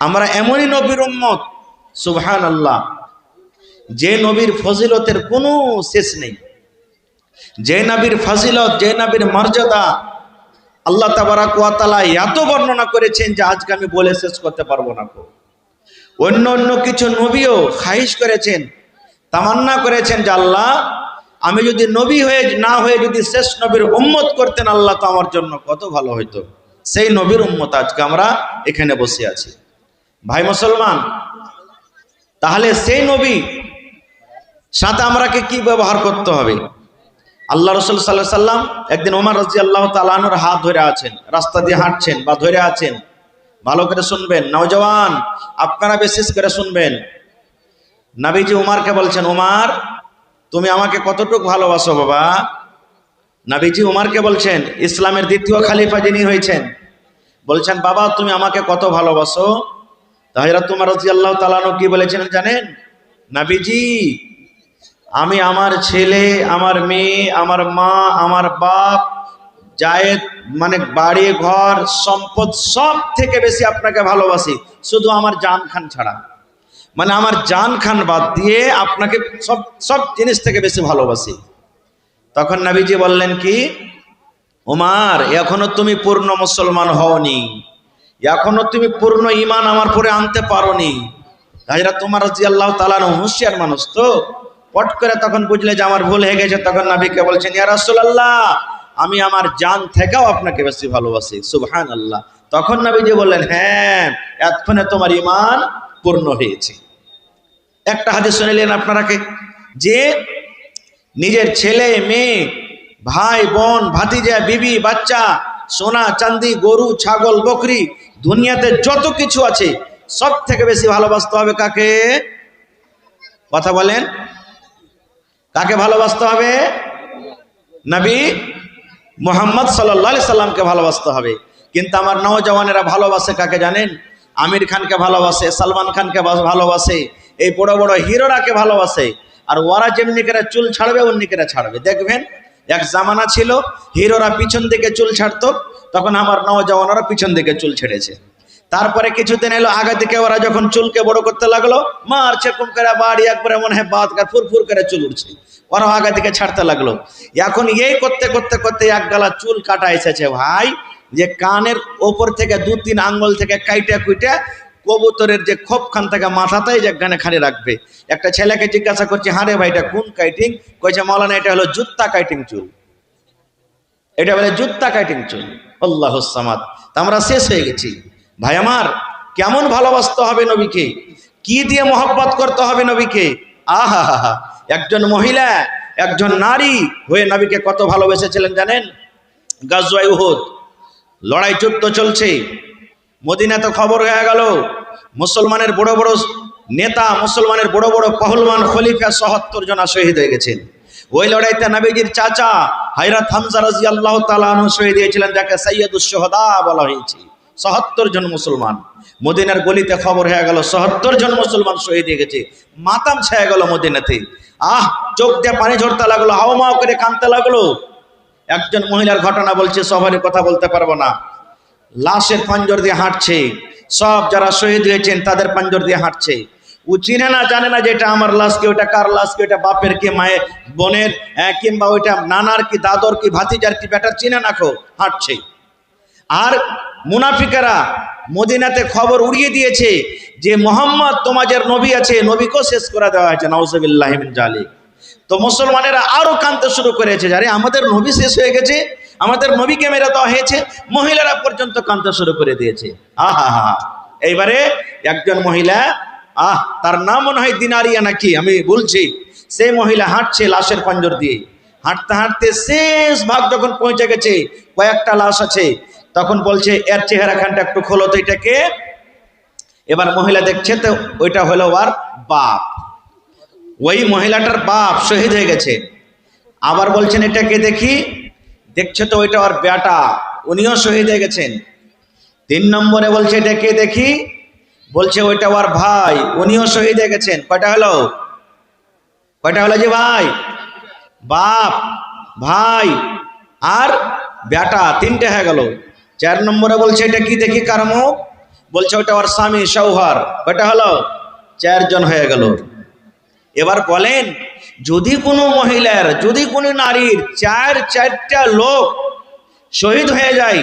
আমরা এমনই নবীর উম্মত, সুবহানাল্লাহ, যে নবীর ফজিলতের কোনো শেষ নেই, যে নবীর ফজিলত, যে নবীর মর্যাদা আল্লাহ তাবারাক ওয়া তাআলা এত বর্ণনা করেছেন যে আজকে আমি বলে শেষ করতে পারবো না। অন্য অন্য কিছু নবীও খাহিশ করেছেন, তামান্না করেছেন যে আল্লাহ, আমি যদি নবী হয়ে না হয়ে যদি শেষ নবীর উম্মত করতেন আল্লাহ, তো আমার জন্য কত ভালো হইতো। সেই নবীর উম্মত আজকে আমরা এখানে বসে আছি। ভাই মুসলমান, তাহলে সেই নবী সাথে আমরাকে কি ব্যবহার করতে হবে? আল্লাহ রাসূল সাল্লাল্লাহু আলাইহি সাল্লাম একদিন ওমর রাদিয়াল্লাহু তাআলা আনহুর হাত ধরে আছেন, রাস্তা দিয়ে হাঁটছেন বা ধরে আছেন। ভালো করে শুনবেন নওজওয়ান, আপনারা বিশেষ করে শুনবেন। নবীজি উমরকে বলছেন, উমর তুমি আমাকে কতটুকু ভালোবাসো বাবা? নবীজি উমরকে বলছেন, ইসলামের দ্বিতীয় খলিফা যিনি হয়েছেন, বলছেন বাবা তুমি আমাকে কত ভালোবাসো? হযরত উমর রাদিয়াল্লাহু তাআলা আনহু কি বলেছেন জানেন? নবীজি আমি আমার ছেলে, আমার মেয়ে, আমার মা, আমার বাপ, জায়েদ মানে বাড়ি ঘর সম্পদ সব থেকে বেশি আপনাকে ভালোবাসি, শুধু আমার জান খান ছাড়া। মানে আমার জান খান বাদ দিয়ে আপনাকে সব সব জিনিস থেকে বেশি ভালোবাসি। তখন নবীজি বললেন কি, ওমর এখনো তুমি পূর্ণ মুসলমান হওনি, এখনো তুমি পূর্ণ ঈমান আমার পরে আনতে পারোনি। হযরত উমর রাদিয়াল্লাহু তাআলা হুঁশিয়ার মানুষ তো, পট করে তখন বুঝলে যে আমার ভুল হয়ে গেছে। তখন নবীকে বলছেন, ইয়া রাসূলুল্লাহ আমি আমার জান থেকেও আপনাকে বেশি ভালোবাসি। সুবহানাল্লাহ। তখন নবীজি বললেন, হ্যাঁ এতক্ষণে তোমার ঈমান পূর্ণ হয়েছে। একটা হাদিস শুনলেন আপনারাকে, যে নিজের ছেলে মেয়ে, ভাই বোন, ভাতিজা, বিবি, বাচ্চা, সোনা চাঁদি, গরু ছাগল বকরি, দুনিয়াতে যত কিছু আছে সব থেকে বেশি ভালোবাসতে হবে কাকে? কথা বলেন, কাকে ভালোবাসতে হবে? নবী মুহাম্মদ সাল্লাল্লাহু আলাইহি সাল্লামকে ভালোবাসতে হবে। কিন্তু আমার নওজওয়ানেরা ভালোবাসে কাকে জানেন? আমির খানকে ভালোবাসে, সালমান খানকে ভালোবাসে, এই বড় বড় হিরোরাকে ভালোবাসে। আর ওরা যেমনি করে চুল ছাড়বে অমনি করে ছাড়বে। দেখবেন এক জামানা ছিল হিরোরা পিছন দিকে চুল ছাড়তো, তখন আমার নওজওয়ানরা পিছন দিকে চুল ছেড়েছে। তারপরে কিছুদিন এলো আগে দিকে ওরা যখন চুলকে বড় করতে লাগলো, মারছে কুম করে বাড়ি একবারে মনে হয় বাদ কার ফুরফুর করে চুল উঠছে, ওরা আগে দিকে ছাড়তে লাগলো। এখন এই করতে করতে করতে এক গালা চুল কাটা এসেছে ভাই, যে কানের ওপর থেকে 2-3 আঙ্গুল থেকে কাইটা কুইটা কবুতরের যে খোপ খান থেকে মাথাতেই যে গানে খালি রাখবে। একটা ছেলেকে জিজ্ঞাসা করছে, হারে ভাই এটা কোন কাইটিং? কইছে মাওলানা এটা হলো জুত্তা কাইটিং চুল, এটা বলে জুত্তা কাইটিং চুল। আল্লাহুস সামাদ। আমরা শেষ হয়ে গেছি। ভাই আমার, কেমন ভালোবাসতে হবে নবীকে, কি দিয়ে মহব্বত করতে হবে নবীকে। আহা হা হা, একজন মহিলা, একজন নারী হয়ে নবীকে কত ভালোবেসেছিলেন জানেন? গাজওয়ায়ে উহুদ লড়াই যুদ্ধ চলছে, মদিনাতে খবর হয়ে গেল মুসলমানের বড় বড় নেতা, মুসলমানের বড় বড় পহলওয়ান খলিফা ৭৭ জন শহীদ হয়ে গেছেন। ওই লড়াইতে নবীজির চাচা হযরত হামজা রাদিয়াল্লাহু তাআলা আনহু শহীদ হয়েছিলেন, যাকে সাইয়্যিদুশ শুহাদা বলা হয়েছে। ৭৭ জন মুসলমান। মদিনার গলিতে খবর হয়ে গেল ৭৭ জন মুসলমান শহীদ হয়ে গেছে। মাতাম ছেয়ে গেল মদিনাতে। চোখ দিয়ে পানি ঝরতে লাগলো, হাওমাও করে কাঁদতে লাগলো। একজন মহিলার ঘটনা বলছে, সবারই কথা বলতে পারবো না। লাশের পাঞ্জর দিয়ে হাঁটছে, সব যারা শহীদ হয়েছেন তাদের পাঞ্জর দিয়ে হাঁটছে। ও চিনে না, জানে না যে এটা আমার লাশ কি, ওটা কার লাশ কি, ওটা বাপের কি, মায়ের, বোনের, কিংবা ওইটা নানার কি, দাদর কি, ভাতিজার কি, বেটা চিনে না, হাঁটছে। আর মুনাফিকেরা মদিনাতে খবর উড়িয়ে দিয়েছে যে মোহাম্মদ তোমাদের নবী আছে, নবীকেও শেষ করে দেওয়া হয়েছে। নাউজুবিল্লাহি মিন জালিক। তো মুসলমানেরা আরো কাঁদতে শুরু করেছে, আরে আমাদের নবী শেষ হয়ে গেছে, আমাদের নবীকে মেরে দেওয়া হয়েছে। মহিলারা পর্যন্ত কাঁদতে শুরু করে দিয়েছে। আহা হা। এইবারে একজন মহিলা, তার নাম মনে হয় দিনারিয়া নাকি, আমি বলছি, সেই মহিলা হাঁটছে লাশের পাঞ্জর দিয়ে। হাঁটতে হাঁটতে শেষ ভাগ যখন পৌঁছে গেছে, কয়েকটা লাশ আছে, তখন বলছে এর চেহারা খানটা একটু খোলো তো, এটাকে। এবার মহিলা দেখছে তো ওইটা হলো ওর বাপ, ওই মহিলাটার বাপ শহীদ হয়ে গেছে। আবার বলছেন এটাকে দেখি, দেখছে তো ওইটা ওর বেটা, উনিও শহীদ হয়ে গেছেন। 3 নম্বরে বলছে এটাকে দেখি, বলছে ওইটা ওর ভাই, উনিও শহীদ হয়ে গেছেন। কয়টা হলো? কয়টা হলো যে ভাই, বাপ, ভাই আর বেটা, 3টে হয়ে গেল। 4 নম্বরে বলছে এটা কি দেখি, কার মুখ? বলছে ওটা ওর স্বামী শৌহর, ওটা হলো 4 জন হয়ে গেল। এবার বলেন, যদি কোনো মহিলার, যদি কোনো নারীর 4টা লোক শহীদ হয়ে যায়,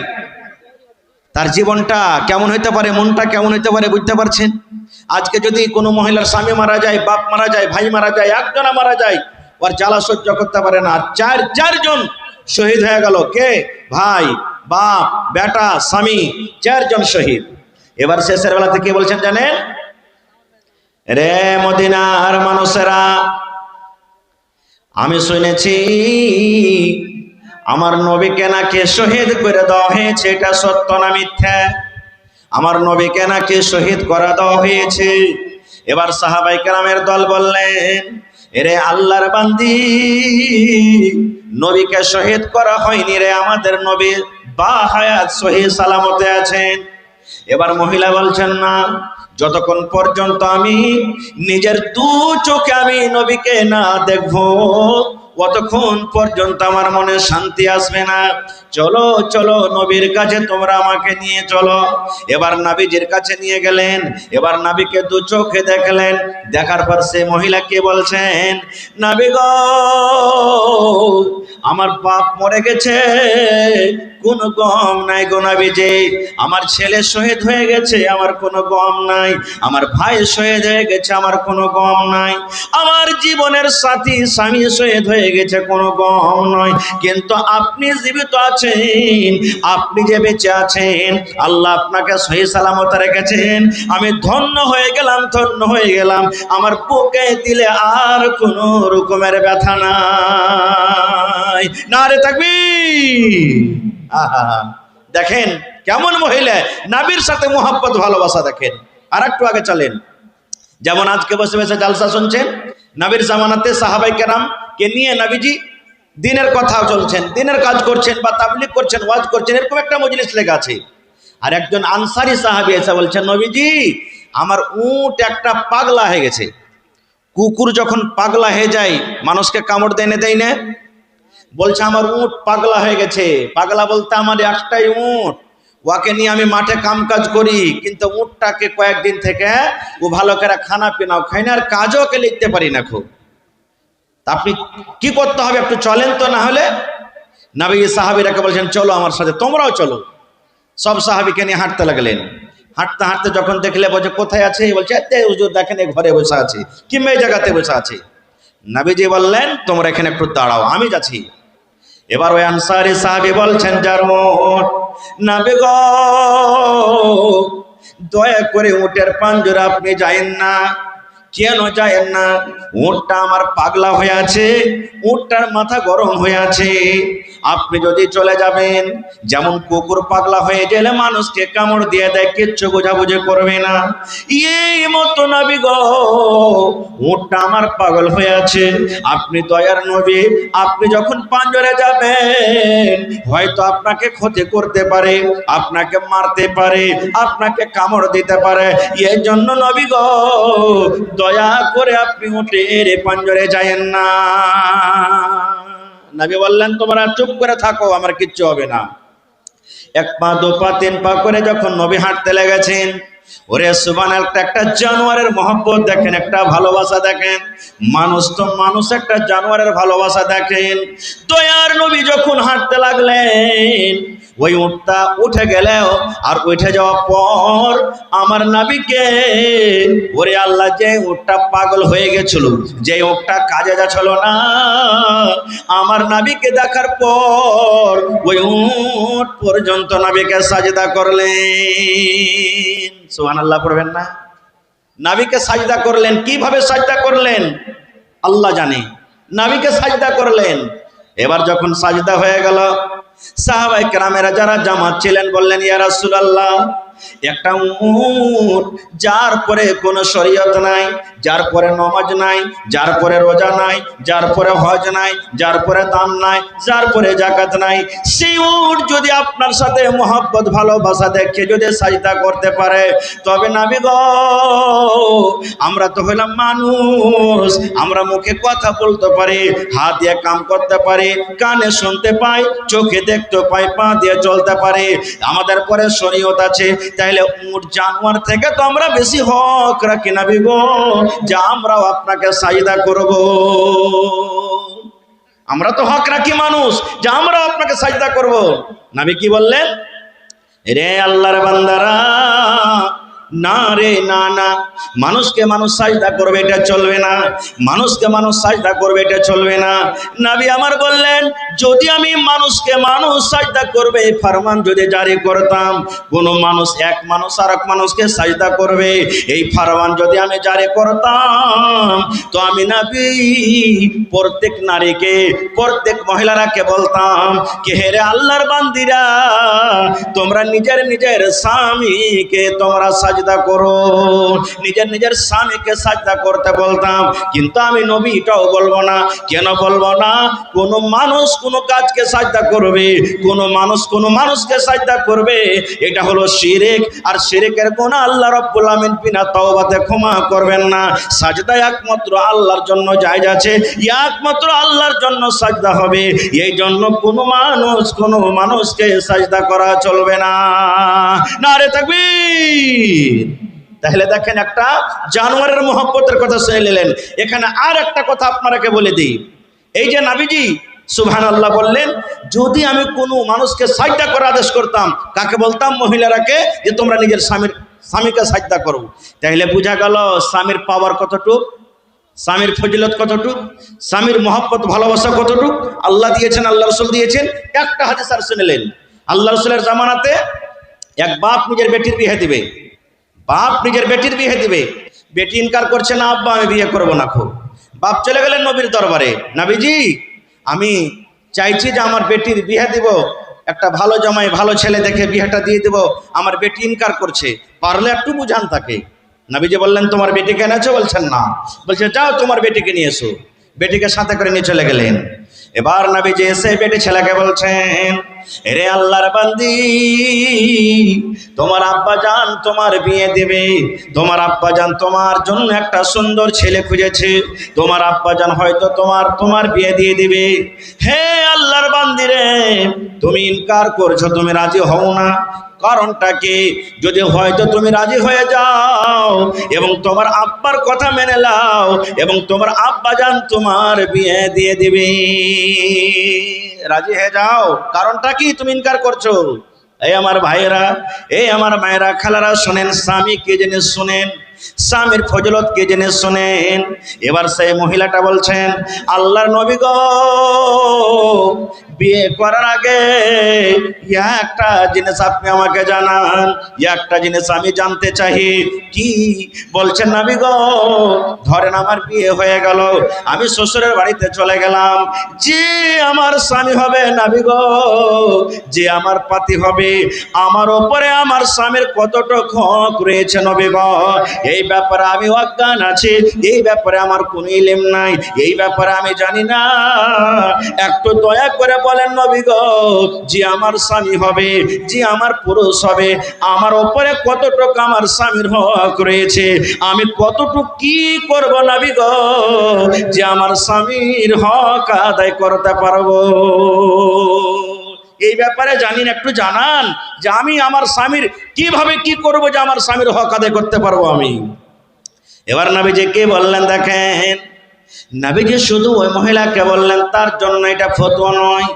তার জীবনটা কেমন হইতে পারে, মনটা কেমন হইতে পারে, বুঝতে পারছেন? আজকে যদি কোনো মহিলার স্বামী মারা যায়, বাপ মারা যায়, ভাই মারা যায়, একজনা মারা যায়, ওর জ্বালা সহ্য করতে পারে না। 4জন শহীদ হয়ে গেল। কে? ভাই, বাপ, বেটা, স্বামী, 4 জন শহীদ। এবার শেষের বেলাতে কি বলছেন জানেন? রে মদিনার মানুষেরা, আমি শুনেছি আমার নবীকে নাকি শহীদ করে দেওয়া হয়েছে, এটা সত্য না মিথ্যা? আমার নবীকে নাকি শহীদ করে দেওয়া হয়েছে। এবার সাহাবায়ে কেরামের দল বললেন, এরে আল্লাহর বান্দি, নবীকে শহীদ করা হয়নি রে, আমাদের নবী বাহায়াত সহি সালামতে আছেন। এবার মহিলা বলছেন, না, যতক্ষণ পর্যন্ত আমি নিজের 2 চোখে আমি নবীকে না দেখবো, অতক্ষণ পর্যন্ত আমার মনে শান্তি আসবে না। চলো চলো নবীর কাছে, তোমরা আমাকে নিয়ে চলো। এবার নবীজির কাছে নিয়ে গেলেন। এবার নবীকে 2 চোখে দেখলেন। দেখার পর সে মহিলাকে বলছেন, নবী গো, আমার বাপ মরে গেছে, কোনো গম নাই গো নবীজি। আমার ছেলে শহীদ হয়ে গেছে, আমার কোনো গম নাই। আমার ভাই শহীদ হয়ে গেছে, আমার কোনো গম নাই। আমার জীবনের সাথী স্বামী শহীদ হয়ে গেছে, কোনো গম নয়। কিন্তু আপনি জীবিত আছেন, আপনি যে বেঁচে আছেন, আল্লাহ আপনাকে সহি সালামত রেখেছেন। আমি ধন্য হয়ে গেলাম, ধন্য হয়ে গেলাম। আমার বুকে দিলে আর কোনো রকমের ব্যথা নাই। নারে তাকবীর। দেখেন কেমন মহিলা, নবীর সাথে মোহাব্বত ভালোবাসা। দেখেন আর একটু আগে চলেন। যেমন আজকে বসে বসে জালসা শুনছেন, নবীর জামানাতে সাহাবায়ে কেরাম কে নিয়ে নবীজি দিনের কথা চলছেন, দিনের কাজ করছেন, বা তাবলীগ করছেন, ওয়াজ করছেন, এরকম একটা মজলিস লেগে আছে। আর একজন আনসারী সাহাবী এসে বলছেন, নবীজি, আমার উট একটা পাগলা হয়ে গেছে। কুকুর যখন পাগলা হয়ে যায় মানুষকে কামড় দেয় না? বলছে আমার উট পাগলা হয়ে গেছে। পাগলা বলতে আমার একটাই উট, ওকে নিয়ে আমি মাঠে কাম কাজ করি, কিন্তু উটটাকে কয়েকদিন থেকে ও ভালো করে খানা পিনাও খাই না, আর কাজও কে লিখতে পারি না খুব। তা আপনি কি করতে হবে, একটু চলেন তো। না হলে নবী সাহাবীরাকে বলছেন, চলো আমার সাথে, তোমরাও চলো। সব সাহাবীকে নিয়ে হাঁটতে লাগলেন। হাঁটতে হাঁটতে যখন দেখলে, বলছে কোথায় আছে? বলছে হুজুর দেখেন এই ঘরে বসে আছে, কিংবা এই জায়গাতে বসে আছে। নবীজি বললেন, তোমরা এখানে একটু দাঁড়াও, আমি যাচ্ছি। এবার ওই আনসারী সাহাবী বলছেন, জারমত, নবী গো, দয়া করে উটের পাঞ্জরা আপনি যায়েন না। কেন যায়েন না? উটটা আমার পাগলা হয়ে আছে, উটটার মাথা গরম হয়ে আছে। আপনি যদি চলে যাবেন, যেমন কুকুর পাগলা হয়ে গেলে মানুষকে কামড় দিয়ে দেয়, কিচ্ছু বোঝাবুঝি করবে না, এই মতো নবী গো, উটটা আমার পাগল হয়ে আছে। আপনি দয়ার নবী, আপনি যখন পাঞ্জরে যাবেন, হয়তো আপনাকে ক্ষতি করতে পারে, আপনাকে মারতে পারে, আপনাকে কামড় দিতে পারে। এই জন্য নবী গো, দয়া করে আপনি উটের পাঞ্জরে যায়েন না। নবী বললেন, তোমরা চুপ করে থাকো, আমার কিচ্ছু হবে না। 1 পা 2 পা 3 পা করে যখন নবী হাঁটতে লেগেছেন, ওরে সুবহানাল্লাহ, একটা জানোয়ারের মহব্বত দেখেন, একটা ভালোবাসা দেখেন। মানুষ তো মানুষ, একটা জানোয়ারের ভালোবাসা দেখেন। দয়ার নবী যখন হাঁটতে লাগলেন, ওই উটটা উঠে গেলেও, আর উঠে যাওয়ার পর আমার নবীকে, ওরে আল্লাহ, যে উটটা পাগল হয়ে গেছিল, যে উটটা কাজে যাচ্ছিল না, আমার নবীকে দেখার পর ওই উট পর্যন্ত নবীকে সাজদা করলেন। সুবহানাল্লাহ পড়বেন না? নবীকে সাজদা করলেন। কিভাবে সাজদা করলেন আল্লাহ জানে। নবীকে সাজদা করলেন। এবার যখন সাজদা হয়ে গেল, সাহাবায়ে কেরামেরা যারা জামাত ছিলেন বললেন, ইয়া রাসূলুল্লাহ, একটা উট যার পরে কোনো শরীয়ত নাই, যার পরে নামাজ নাই, যার পরে রোজা নাই, যার পরে হজ নাই, যার পরে দান নাই, যার পরে যাকাত নাই, সেই উট যদি আপনার সাথে মহব্বত ভালোবাসা দেখে যদি সাজদা করতে পারে, তবে নবী গো, আমরা তো হলাম মানুষ, আমরা মুখে কথা বলতে পারি, হাত দিয়ে কাম করতে পারি, কানে শুনতে পাই, চোখে দেখতে পাই, পা দিয়ে চলতে পারি, আমাদের পরে শরীয়ত আছে, তাহলে উট জানোয়ার থেকে তো আমরা বেশি হক রাখি নবী গো, যে আমরাও আপনাকে সাজদা করব। আমরা তো হক রাখি মানুষ, যে আমরাও আপনাকে সাজদা করব। নবী কি বললেন? রে আল্লাহর বান্দারা, না রে না না, মানুষকে মানুষ সাজদা করবে এটা চলবে না, মানুষকে মানুষ সাজদা করবে এটা চলবে না। নবী আমার বললেন, যদি আমি মানুষকে মানুষ সাজদা করবে এই ফরমান যদি জারি করতাম, কোন মানুষ এক মানুষ আর এক মানুষকে সাজদা করবে এই ফরমান যদি আমি জারি করতাম, তো আমি নবী প্রত্যেক নারীকে, প্রত্যেক মহিলারাকে বলতাম কে হে আল্লাহর বান্দিরা, তোমরা নিজের নিজের স্বামীকে তোমরা সাজদা করো, নিজের নিজের স্বামীকে সাজদা করতে বলতাম। কিন্তু আমি নবী এটাও বলবো না। কেন বলবো না? কোন মানুষ কোন কাজকে সাজদা করবে, কোন মানুষ কোন মানুষকে সাজদা করবে, এটা হলো শিরক। আর শিরকের গুনাহ আল্লাহ রাব্বুল আমিন বিনা তওবাতে ক্ষমা করবেন না। সাজদা একমাত্র আল্লাহর জন্য জায়েজ আছে, একমাত্র আল্লাহর জন্য সাজদা হবে। এই জন্য কোন মানুষকে সাজদা করা চলবে না। নারে তাকবীর। তাহলে দেখেন, একটা জানোয়ারের মহব্বতের কথা শুনে নিলেন। এখানে আর একটা কথা আপনাকে বলে দিই, এই যে নবীজি সুবহানাল্লাহ বললেন, যদি আমি কোনো মানুষকে সাজদা করার আদেশ করতাম, কাকে বলতাম? মহিলারাকে, যে তোমরা নিজের স্বামীকে সাজদা করো। তাহলে বোঝা গেল স্বামীর পাওয়ার কতটুক, স্বামীর ফজিলত কতটুক, স্বামীর মহব্বত ভালোবাসা কতটুক আল্লাহ দিয়েছেন, আল্লাহ রসুল দিয়েছেন। একটা হাদিস আর শুনলেন, আল্লাহ রসুলের জামানাতে এক বাপ নিজের বেটির বিয়ে দিবে, বাপ নিজের বেটির বিয়ে দিবে, বেটি ইনকার করছে না, আব্বা আমি বিয়ে করবো না। খুব বাপ চলে গেলেন নবীর দরবারে, নবীজি আমি চাইছি যে আমার বেটির বিয়ে দিব, একটা ভালো জামাই ভালো ছেলে দেখে বিয়েটা দিয়ে দেব, আমার বেটি ইনকার করছে, পারলে একটু বুঝান তাকে। নবীজি বললেন, তোমার বেটিকে এনেছো? বলছেন না। বলছে, যাও তোমার বেটিকে নিয়ে এসো। বেটিকে সাথে করে নিয়ে চলে গেলেন। এবার নবীজি এসে বেটি ছেলেকে বলছেন, রে আল্লাহর বান্দি, তোমার আব্বা জান তোমার বিয়ে দেবে, তোমার আব্বা জান তোমার জন্য একটা সুন্দর ছেলে খুঁজেছে, তোমার আব্বা জান হয়তো তোমার বিয়ে দিয়ে দিবে। হে আল্লাহর বান্দি রে, তুমি ইনকার করছো, তুমি রাজি হও না। কারণটা কি? যদি হয়তো তুমি রাজি হয়ে যাও এবং তোমার আব্বার কথা মেনে নাও এবং তোমার আব্বা জান তোমার বিয়ে দিয়ে দিবে, রাজি হয়ে যাও। কারণটা কি তুমি ইনকার করছো? এই আমার ভাইয়েরা, এই আমার মায়েরা, খালারা শোনেন, স্বামী কে জেনে শোনেন, স্বামীর ফজিলত কে জেনে শোনেন। এবার সেই মহিলাটা বলছেন, আল্লাহর নবী গো, বিয়ে করার আগে একটা জিনিস আপনি আমাকে জানান, একটা জিনিস আমি জানতে চাই। কি? বলছেন, নবী গো, ধরেন আমার বিয়ে হয়ে গেল, আমি শ্বশুরের বাড়িতে চলে গেলাম, যে আমার স্বামী হবে নবী গো, যে আমার পাতি হবে, আমার ওপরে আমার স্বামীর কতটুকু হক রয়েছে নবী গো, এই ব্যাপারে আমি অজ্ঞান আছি, এই ব্যাপারে আমার কোনো ইলম নাই, এই ব্যাপারে আমি জানি না। একটু দয়া করে বলেন নবী গো, যে আমার স্বামী হবে, যে আমার পুরুষ হবে, আমার ওপরে কতটুকু আমার স্বামীর হক রয়েছে, আমি কতটুকু কি করব নবী গো, যে আমার স্বামীর হক আদায় করতে পারবো। এই ব্যাপারে জানেন, একটু জানান যে আমি আমার স্বামীর কিভাবে কি করব, যে আমার স্বামীর হক আদায় করতে পারবো আমি। এবার নবীজি কে বললেন দেখেন, নবীজি শুধু ওই মহিলাকে বললেন, তার জন্য এটা ফতোয়া নয়।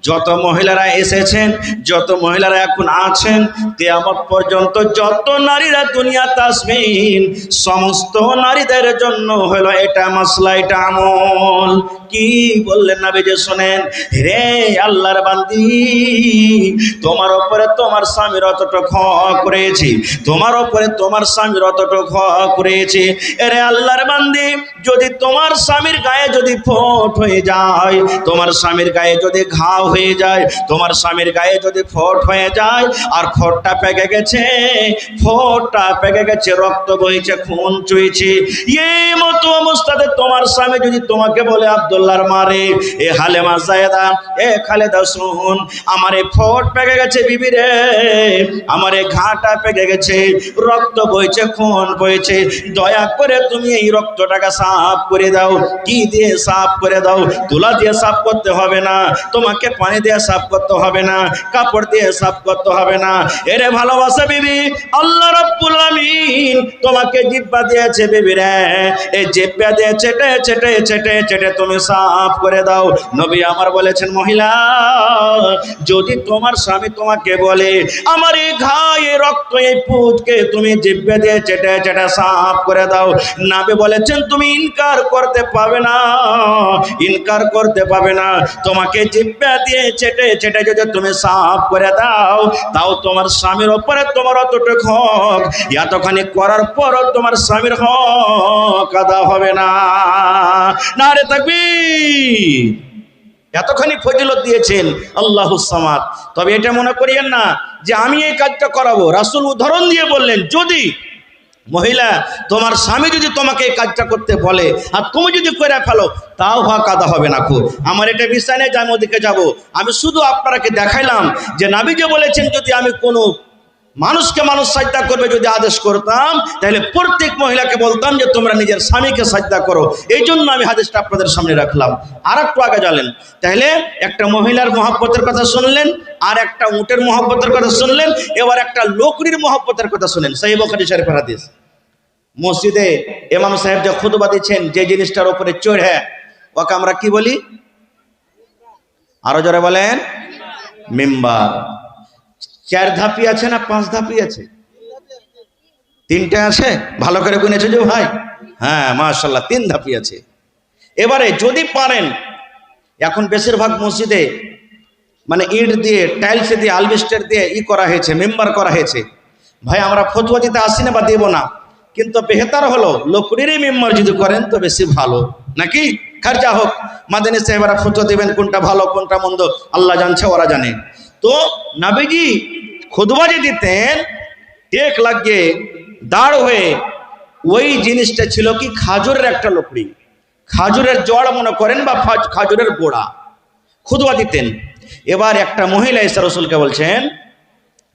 যত মহিলারা এসেছেন, যত মহিলারা এখন আছেন, কিয়ামত পর্যন্ত যত নারীরা দুনিয়াতে আসবেন, সমস্ত নারীদের জন্য হলো এটা মাসলা, এটা আমল। কি বললেন নবীজি শুনেন, রে আল্লাহর বান্দি, তোমার উপরে তোমার স্বামীর অতটুকু হক রয়েছে, তোমার উপরে তোমার স্বামীর অতটুকু হক রয়েছে। রে আল্লাহর বান্দি, যদি তোমার স্বামীর গায়ে যদি ফোঁট হয়ে যায়, তোমার স্বামীর গায়ে যদি ঘাও হয়ে যায়, তোমার স্বামীর গায়ে যদি ফোঁট হয়ে যায়, আর ফোঁটটা পেকে গেছে, ফোঁটটা পেকে গেছে, রক্ত বইছে, খুন চুইছে, এই মতো অবস্থাতে তোমার স্বামী যদি তোমাকে বলে, আব্দুল আব্দুল্লাহর মারে, এ হালেমা জায়েদা, এ খালেদা শুন, আমার এই ফোট পেকে গেছে বিবি রে, আমার এই ঘাটা পেকে গেছে, রক্ত বইছে, খুন বইছে, দয়া করে তুমি এই রক্তটাকে সাফ করে দাও। কি দিয়ে সাফ করে দাও? তুলা দিয়ে সাফ করতে হবে না, তোমাকে পানি দিয়ে সাফ করতে হবে না, কাপড় দিয়ে সাফ করতে হবে না। এরে ভালোবাসা বিবি, আল্লাহ রাব্বুল আমিন তোমাকে জিহ্বা দিয়েছে বিবি রে, এই জিহ্বা দিয়ে চেটে চেটে চেটে চেটে তুমি সাফ করে দাও। নবী আমার বলেছেন, মহিলা, যদি তোমার স্বামী তোমাকে বলে আমার এই ঘায়ে এই রক্ত এই পুঁজকে তুমি জিহ্বা দিয়ে চেটে চেটে সাফ করে দাও, নবী বলেছেন তুমি ইনকার করতে পাবে না, ইনকার করতে পাবে না। তোমাকে জিহ্বা দিয়ে চেটে চেটে যদি তুমি সাফ করে দাও, তাও তোমার স্বামীর উপরে তোমার অতটুকু হক, এতখানি করার পরও তোমার স্বামীর হক আদা হবে না। নারে তাকবীর! এতখানি ফজিলত দিয়েছেন আল্লাহুস সামাদ। তবে এটা মনে করিয়েন না যে আমি এই কাজটা করাবো। রাসূল উদাহরণ দিয়ে বললেন, যদি মহিলা তোমার স্বামী যদি তোমাকে এই কাজটা করতে বলে আর তুমি যদি করে ফেলো, তাও হক আদা হবে না। খুব আমার এটা বিষয় নেই যে আমি ওদিকে যাবো, আমি শুধু আপনাকে দেখাইলাম যে নবী যে বলেছেন যদি আমি কোনো মানুষকে মানুষ সাজদা করবে যদি আদেশ করতাম, তাহলে প্রত্যেক মহিলাকে বলতাম যে তোমরা নিজের স্বামীকে সাজদা করো। এই জন্য আমি হাদিসটা আপনাদের সামনে রাখলাম। আর একটু আগে জানেন, তাহলে একটা মহিলার মহব্বতের কথা শুনলেন, আর একটা উটের মহব্বতের কথা শুনলেন, এবার একটা লোকরির মহব্বতের কথা শুনেন। সহিহ বুখারী শরীফের হাদিস। মসজিদে ইমাম সাহেব যে খুতবা দিচ্ছেন, যে জিনিসটার উপরে চড়ে ওকে আমরা কি বলি? আরো জোরে বলেন। মিম্বার। 4 ধাপি আছে না 5 ধাপি আছে? 3টে আছে। ভালো করে গুনেছো যে ভাই? হ্যাঁ, মাশাআল্লাহ, 3 ধাপি আছে। এবারে যদি পারেন, এখন বেশিরভাগ মসজিদে মানে ইট দিয়ে, টাইলস দিয়ে, আলবেস্টার দিয়ে করা হয়েছে, মেম্বার করা হয়েছে। ভাই আমরা ফতোয়া দিতে আসি না বা দেব না, কিন্তু বেহতার হলো লকড়িরই মেম্বার যদি করেন তো বেশি ভালো, নাকি? খরচা হোক, মাদানী সাহেবরা ফতোয়া দেবেন কোনটা ভালো কোনটা মন্দ আল্লাহ জানছে, ওরা জানে। তো নবীজি খুতবা যে দিতেন, টেক লাগিয়ে দাঁড় হয়ে, ওই জিনিসটা ছিল কি খাজুরের একটা লকড়ি, খাজুরের জড় মনে করেন বা খাজুরের গোড়া, খুতবা দিতেন। এবার একটা মহিলা এসে রাসূলকে বলছেন,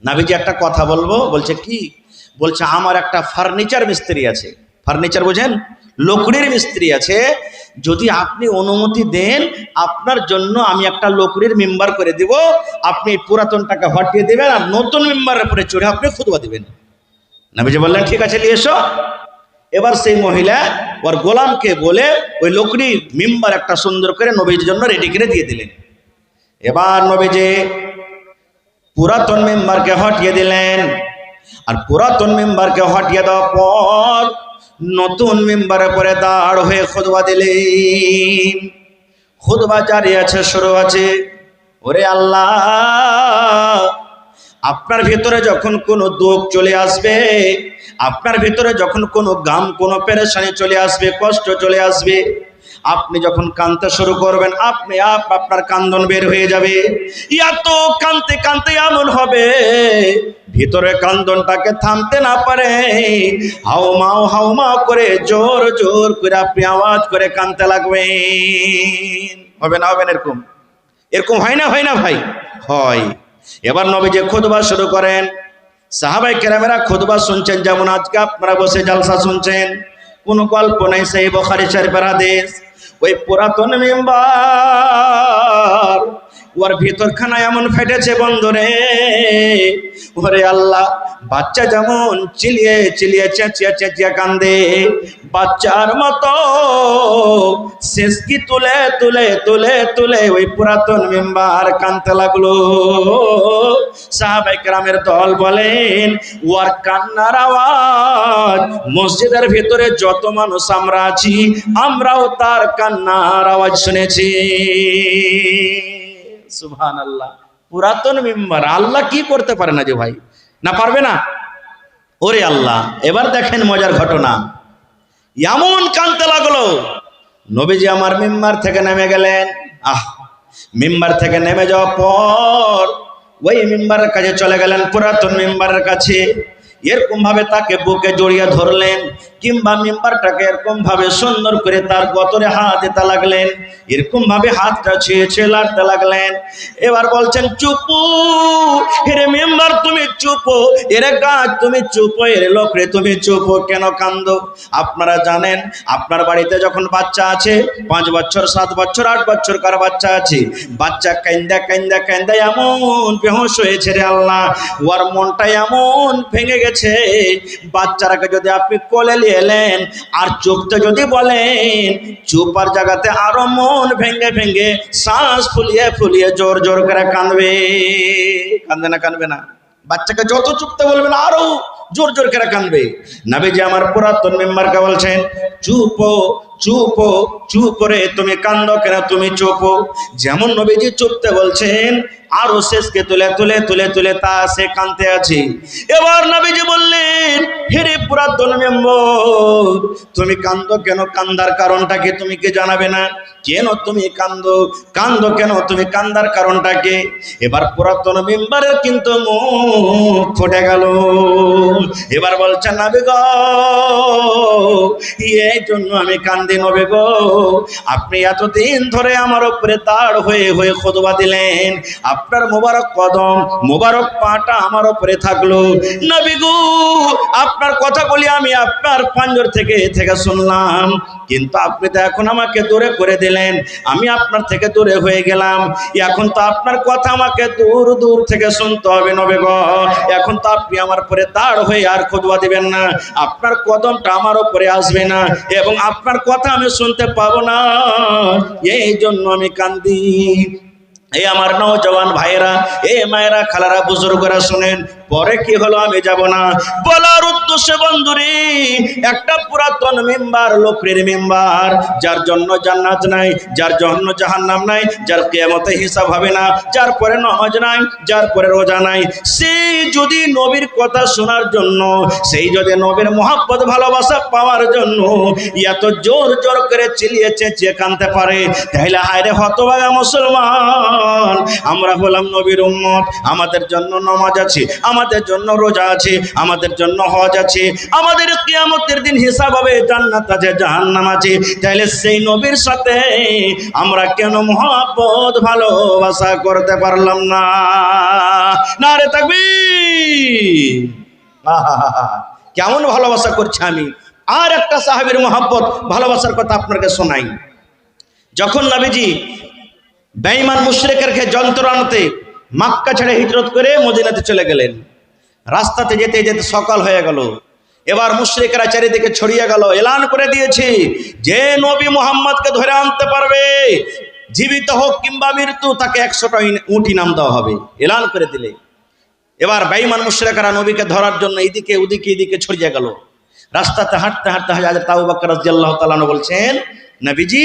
নবীজি একটা কথা বলবো। বলছে কি? বলছে আমার একটা ফার্নিচার মিস্ত্রি আছে। ফার্নিচার বোঝেন? লকড়ির মিস্ত্রি আছে। যদি আপনি অনুমতি দেন, আপনার জন্য আমি একটা লকড়ির মেম্বার করে দিব, আপনি পুরাতনটাকে হটিয়ে দেবেন আর নতুন মেম্বারের উপরে চড়ে আপনি খুতবা দিবেন। নবীজি বললেন ঠিক আছে, নিয়ে এসো। এবার সেই মহিলা ওর গোলামকে বলে ওই লকড়ির মেম্বার একটা সুন্দর করে নবীজির জন্য রেডি করে দিয়ে দিলেন। এবার নবীজি পুরাতন মেম্বারকে হটিয়ে দিলেন, আর পুরাতন মেম্বারকে হটিয়ে দেওয়ার পর নতুন মেম্বারের পরে দাঁড় হয়ে খুতবা দিলেন। খুতবা জারি আছে, শুরু আছে। ওরে আল্লাহ, আপনার ভিতরে যখন কোনো দুঃখ চলে আসবে, আপনার ভিতরে যখন কোনো গাম, কোনো পেরেশানি চলে আসবে, কষ্ট চলে আসবে, আপনি যখন কাঁদতে শুরু করবেন, আপনি আপনার কান্দন বের হয়ে যাবে। এত কাঁদতে কাঁদতে এমন হবে ভিতরে কান্দনটাকে থামতে না পারে, হাউমাউ হাউমাউ করে জোর জোর করে আপনি আওয়াজ করে কাঁদতে লাগবেন। হবে না? হবে না? এরকম এরকম হয় না? হয় না ভাই? হয়। এবার নবীজি খুতবা শুরু করেন। সাহাবায়ে কেরামেরা খুতবা শুনছেন, যেমন আজকে আপনারা বসে জালসা শুনছেন, কোনো গল্প নাই। সহিহ বুখারী শরীফের হাদিস। ওই পুরাতন মেম্বার, ওর ভিতরখানা এমন ফেটেছে বন্ধুরে, ওরে আল্লাহ, বাচ্চা যেমন চিলিয়ে চিলিয়ে চেঁচিয়ে চেঁচিয়ে কান্দে, বাচ্চার মতো শেষকি তুলে তুলে তুলে তুলে ওই পুরাতন মেম্বার কাঁদতে লাগলো। সাহাবায়ে কেরামের দল বলেন, ওর কান্নার আওয়াজ মসজিদের ভিতরে যত মানুষ আমরা আছি, আমরাও তার কান্নার আওয়াজ শুনেছি। সুবহানাল্লাহ। পুরাতন মেম্বার, আল্লাহ কি করতে পারে না যে ভাই? না পারবে না? ওরে আল্লাহ। এবার দেখেন মজার ঘটনা, এমন কাঁদতে লাগলো, নবীজি আমার মেম্বার থেকে নেমে গেলেন। মেম্বার থেকে নেমে যাওয়ার পর ওই মেম্বারের কাছে চলে গেলেন, পুরাতন মেম্বারের কাছে। এরকম ভাবে তাকে বুকে জড়িয়ে ধরলেন, কিংবা মিম্বারটাকে এরকম ভাবে সুন্দর করে তার গতরে হাত দিতে লাগলেন, এরকম ভাবে হাতটা ছুঁয়ে ছুঁয়ে লাড়তে লাগলেন। এবার বলছেন চুপু, হেরে মেম্বার তুমি চুপো, এরে গাছ তুমি চুপো, এরে লোকরে তুমি চুপো, কেন কান্দো? আপনারা জানেন আপনার বাড়িতে যখন বাচ্চা আছে, 5 বছর 7 বছর 8 বছর কার বাচ্চা আছে, বাচ্চা কান্দা কান্দা কান্দা এমন বেহুশ হয়েছে রে আল্লাহ, ওর মনটা এমন ভেঙে গেছে, বাচ্চাটাকে যদি আপনি কোলে নিয়ে এলেন আর চুপতে যদি বলেন, চুপার জায়গাতে আরো মন ভেঙে ভেঙে শ্বাস ফুলিয়ে ফুলিয়ে জোর জোর করে কাঁদবে। কাঁদবে না? কাঁদবে না? বাচ্চাকে যত চুপতে বলবেন আরো জোর জোর করে কাঁদবে। নবীজি আমার পুরাতন মেম্বারকে বলছেন চুপো চুপো, চুপ করে তুমি কান্দো কেন, তুমি চুপো। যেমন নবীজি চুপতে বলছেন, আরো শেষকে তুলে তুলে তুলে তুলে তা সে কাঁদতে আছে। এবার নবীজি বললেন, হেরে পুরাতন মেম্বার তুমি কান্দো কেন, কান্দার কারণটা কি তুমি কি জানাবে না? কেন তুমি কান্দো, কান্দো কেন তুমি, কান্দার কারণটা কি? এবার পুরাতন মেম্বারের কিন্তু মুখ ফুটে গেল। এবার বলছেন নবী গো, এই জন্য আমি কান্দি নবী গো, আপনি এতদিন ধরে আমার উপরে দাঁড় হয়ে হয়ে খুতবা দিলেন, আপনার মোবারক কদম মোবারক পাটা আমার উপরে থাকলো নবী গো, আপনার কথাগুলি আমি আপনার পাঞ্জর থেকে থেকে শুনলাম, কিন্তু আপনি তো এখন আমাকে দূরে করে দিলেন, আমি আপনার থেকে দূরে হয়ে গেলাম, এখন তো আপনার কথা আমাকে দূর দূর থেকে শুনতে হবে নবী গো, এখন তো আপনি আমার উপরে দাঁড় হয়ে আর খুতবা দিবেন না, আপনার কদমটা আমার উপরে আসবে না, এবং আপনার কথা আমি শুনতে পাবো না, এই জন্য আমি কান্দি। এই আমার নওজওয়ান ভাইরা, এ মায়েরা, খালারা, বুজুর্গরা শুনেন, পরে কি হলো আমি যাব না, বলার উদ্দেশ্যে বন্ধুরে, একটা পুরাতন মেম্বার, লোকের মেম্বার, যার জন্য জান্নাত নাই, যার জন্য জাহান্নাম নাই, যার কিয়ামতে হিসাব হবে না, যার পরে নামাজ নাই, যার পরে রোজা নাই, সেই যদি নবীর কথা শোনার জন্য, সেই যদি নবীর মহব্বত ভালোবাসা পাওয়ার জন্য এত জোর জোর করে চিলিয়ে চেঁচিয়ে কাঁদতে পারে, তাহলে হায়রে হতভাগা মুসলমান, আমরা হলাম নবীর উম্মত, আমাদের জন্য নামাজ আছে, আমাদের জন্য রোজা আছে, আমাদের জন্য হজ আছে, আমাদের কিয়ামতের দিন হিসাব হবে, জান্নাত আছে, জাহান্নাম আছে, তাহলে সেই নবীর সাথে আমরা কেন মহব্বত ভালোবাসা করতে পারলাম না? নারে তাকবীর! কেমন ভালোবাসা করছি আমি। আর একটা সাহাবীর মহব্বত ভালোবাসার কথা আপনাকে শোনাই। যখন নবীজি বেঈমান মুশরিকের যন্ত্রণাতে মক্কা ছেড়ে হিজরত করে মদিনাতে চলে গেলেন, রাস্তাতে যেতে যেতে সকাল হয়ে গেল, এবার মুশরিকরা চারিদিকে ছড়িয়ে গেল, এলান করে দিয়েছে যে নবী মুহাম্মদকে ধরে আনতে পারবে, জীবিত হোক কিংবা মৃত্যু, তাকে 100টা উট ইনাম দেওয়া হবে, এলান করে দিলে। এবার বেঈমান মুশরিকরা নবীকে ধরার জন্য এদিকে ওদিকে এদিকে ছড়িয়ে গেল। রাস্তাতে হাঁটতে হাঁটতে হযরত আবু বকর রাদিয়াল্লাহু তাআলা আনহু বলছেন, নবীজি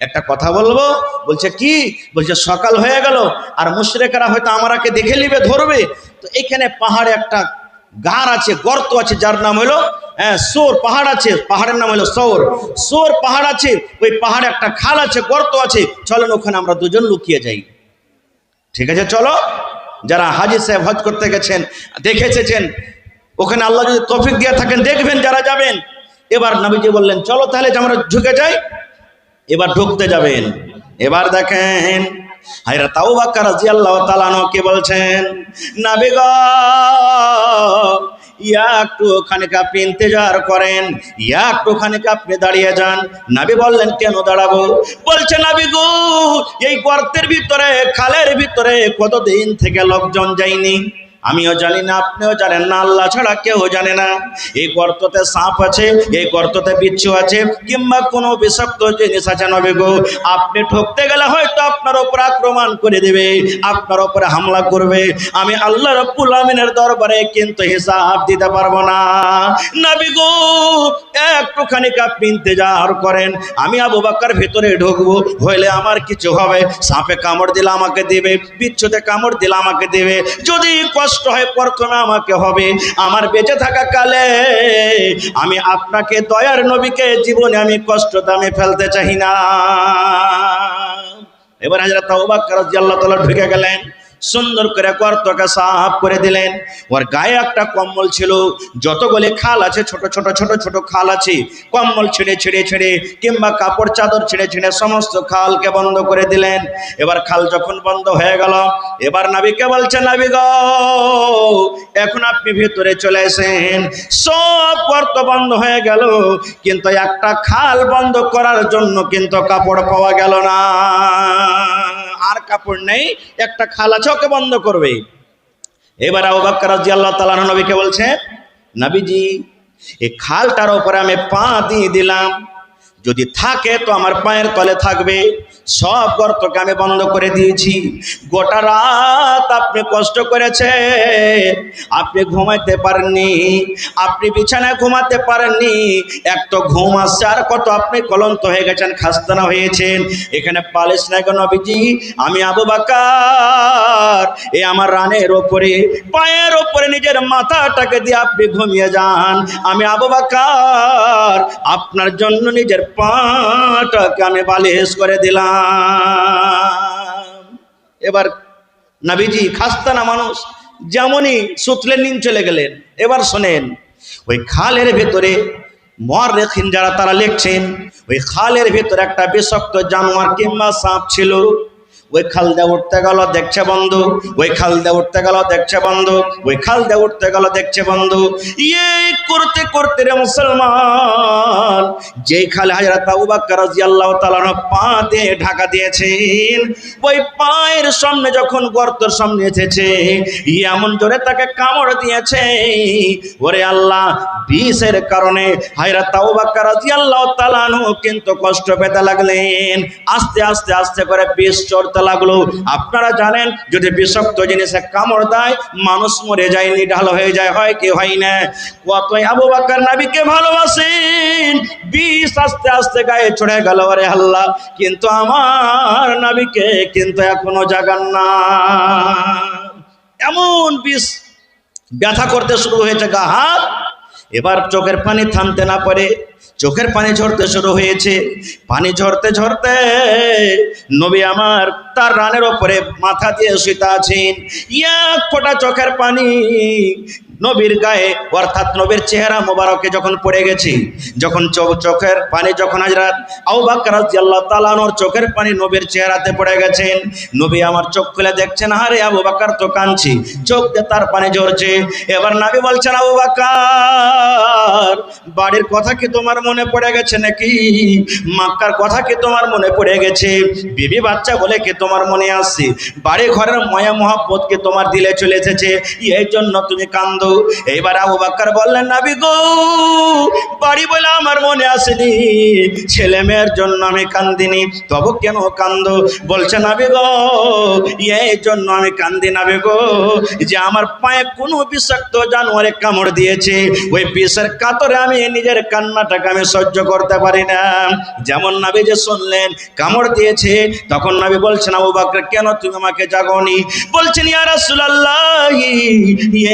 একটা কথা বলবো। বলছে কি? বলছে সকাল হয়ে গেল আর মুশরিকরা হয়তো আমাকে দেখে নিবে, ধরবে, তো এখানে পাহাড়ে একটা গাড় আছে, গর্ত আছে, যার নাম হলো সোর পাহাড় আছে, পাহাড়ের নাম হলো সোর, সোর পাহাড় আছে, ওই পাহাড়ে একটা খাল আছে, গর্ত আছে, চলেন ওখানে আমরা দুজন লুকিয়ে যাই। ঠিক আছে চলো। যারা হাজী সাহেব হজ করতে গেছেন, দেখে এসেছেন, ওখানে আল্লাহ যদি তৌফিক দিয়ে থাকেন দেখবেন যারা যাবেন। এবার নবীজি বললেন চলো তাহলে আমরা ঢুকে যাই। এবার ঢুকতে যাবেন, এবার দেখেন হযরত আবু বকর রাদিয়াল্লাহু তাআলা আনহু কে বলছেন, নবী গো একটুখানি আপনি ইন্তজার করেন, একটুখানি আপনি দাঁড়িয়ে যান। নবী বললেন কেন দাঁড়াবো? বলছে নবী গো এই গর্তের ভিতরে, খালের ভিতরে কতদিন থেকে লোকজন যায়নি, আমিও জানি না, আপনিও জানেন না, আল্লাহ ছাড়া কেউ জানে না। এই গর্ততে সাপ আছে, এই গর্ততে বিচ্ছু আছে, কিংবা কোনো বিষাক্ত জিনিস আছে নবী গো, আপনি ঠকতে গেলে হয়তো আপনার উপর আক্রমণ করে দেবে, আপনার উপরে হামলা করবে, আমি আল্লাহ রাব্বুল আমিনের দরবারে কিন্তু হিসাব দিতে পারবো না। নবী গো একটুখানি আপনি ইন্তজার করেন, আমি আবু বকর ভিতরে ঢুকবো, হইলে আমার কিছু হবে, সাপে কামড় দিলে আমাকে দেবে, বিচ্ছুতে কামড় দিলে আমাকে দেবে, যদি কষ্ট হয় প্রথমে আমাকে হবে, আমার বেঁচে থাকা কালে আমি আপনাকে দয়ার নবীকে জীবনে আমি কষ্ট দামে ফেলতে চাই না। এবার হযরত আবু বকর রাদিয়াল্লাহু তাআলা ঢুকে গেলেন, সুন্দর করে গর্তকে সাফ করে দিলেন। ওর গায়ে একটা কম্বল ছিল, যতগুলি খাল আছে ছোট ছোট ছোট ছোট খাল আছে, কম্বল ছিঁড়ে ছিঁড়ে ছিঁড়ে কিংবা কাপড় চাদর ছিঁড়ে ছিঁড়ে সমস্ত খালকে বন্ধ করে দিলেন। এবার খাল যখন বন্ধ হয়ে গেল, এবার নবীকে বলছে, নবী গো এখন আপনি ভিতরে চলে এসেন। সব গর্ত বন্ধ হয়ে গেল, কিন্তু একটা খাল বন্ধ করার জন্য কিন্তু কাপড় পাওয়া গেল না। আর কাপড় নেই, একটা খাল আছে, ওকে বন্ধ করবে। এবার আবু বকর রাদিয়াল্লাহু তাআলা নবীকে বলছে, নবীজি এই খালটার উপরে আমি পা দিয়ে দিলাম, যদি থাকে তো আমার পায়ের তলে থাকবে। সব গর্তকে আমি বন্ধ করে দিয়েছি। গোটা রাত আপনি কষ্ট করেছেন, আপনি ঘুমাইতে পারেননি, আপনি বিছানায় ঘুমাতে পারেননি। এক তো ঘুম আসছে, আর কত আপনি ক্লান্ত হয়ে গেছেন, খাস্তানা হয়েছেন। এখানে পালিশ নাই গো নবীজি, আমি আবু বকর এই আমার রানের ওপরে পায়ের ওপরে নিজের মাথাটাকে দিয়ে আপনি ঘুমিয়ে যান। আমি আবু বকর আপনার জন্য নিজের পাটাকে আমি বালিশ করে দিলাম। এবার নবীজি খাস্তানা মানুষ, যেমনই সুতলেন নিন চলে গেলেন। এবার শোনেন, ওই খালের ভেতরে মুআররিখিন যারা তারা লিখছেন, ওই খালের ভেতরে একটা বিষাক্ত জানোয়ার কিংবা সাপ ছিল। ওই খাল দিয়ে উঠতে গেল, দেখছে বন্ধ, ওই খাল দিয়ে উঠতে গেল, দেখছে বন্ধ, ওই খাল দিয়ে উঠতে গেল, দেখছে বন্ধ। এই করতে করতে রে মুসলমান, যেই খালে হযরত আবু বকর রাদিয়াল্লাহু তাআলা পা দিয়ে ঢাকা দিয়েছেন, ওই পায়ের সামনে যখন গর্তের সামনে এসেছে, এমন জোরে তাকে কামড় দিয়েছে। ওরে আল্লাহ, বিষের কারণে হযরত আবু বকর রাদিয়াল্লাহু তাআলা কিন্তু কষ্ট পেতে লাগলেন। আস্তে আস্তে আস্তে করে বিষ চড়তে লাগলো। আপনারা জানেন, যদি বিষাক্ত জিনিসে কামড় দেয় মানুষ মরে যায়, নিঢাল হয়ে যায়, হয় কি হয় না। কতই আবু বকর নবীকে ভালোবাসেন, বিষ আস্তে আস্তে গায়ে চড়ে গেল। আরে আল্লাহ, কিন্তু আমার নবীকে কিন্তু এখনো জাগান না। এমন বিষ ব্যথা করতে শুরু হয়েছে গা হাত। এবার চোখের পানি থামতে না পারে, চোখের পানি ঝরতে শুরু হয়েছে। পানি ঝরতে ঝরতে নবী আমার তার রানের ওপরে মাথা দিয়ে শুয়ে আছেন। এক ফোঁটা চোখের পানি নবীর গায়ে অর্থাৎ নবীর চেহারা মোবারকে যখন পড়ে গেছে, যখন চোখের পানি যখন হযরত আবু বকর রাদিয়াল্লাহু তাআলা আনহুর চোখের পানি নবীর চেহারাতে পড়ে গেছেন, নবী আমার চোখ খুলে দেখছেন, আরে আবু বকর তো কাঁদছে, চোখ দিয়ে তার পানি ঝরছে। এবার নবী বলছেন, আবু বকর বাড়ির কথা কি তোমার মনে পড়ে গেছে নাকি? মক্কার কথা কি তোমার মনে পড়ে গেছে? বিবি বাচ্চা বলে কি তোমার মনে আসছে? বাড়ি ঘরের মায়া মহব্বত কি তোমার দিলে চলে এসেছে, এই জন্য তুমি কান্দো? এইবার আবু বকর বললেন, নবী গো বাড়ি বলে আমার মনে আসেনি, ছেলে মেয়ের জন্য আমি কান্দিনি, তবু কেন কান্দো? বলছে, নবী গো এই জন্য আমি কান্দি নবী গো, যে আমার পায়ে কোনো বিষাক্ত জানোয়ারে কামড় দিয়েছে, ওই বিষের কাতরে আমি নিজের কান্নাটাকে আমি সহ্য করতে পারি না। যেমন নবী যে শুনলেন কামড় দিয়েছে, তখন নবী বলছেন, আবু বকর কেন তুমি আমাকে জাগাওনি? বলছেন, ইয়া রাসূলুল্লাহ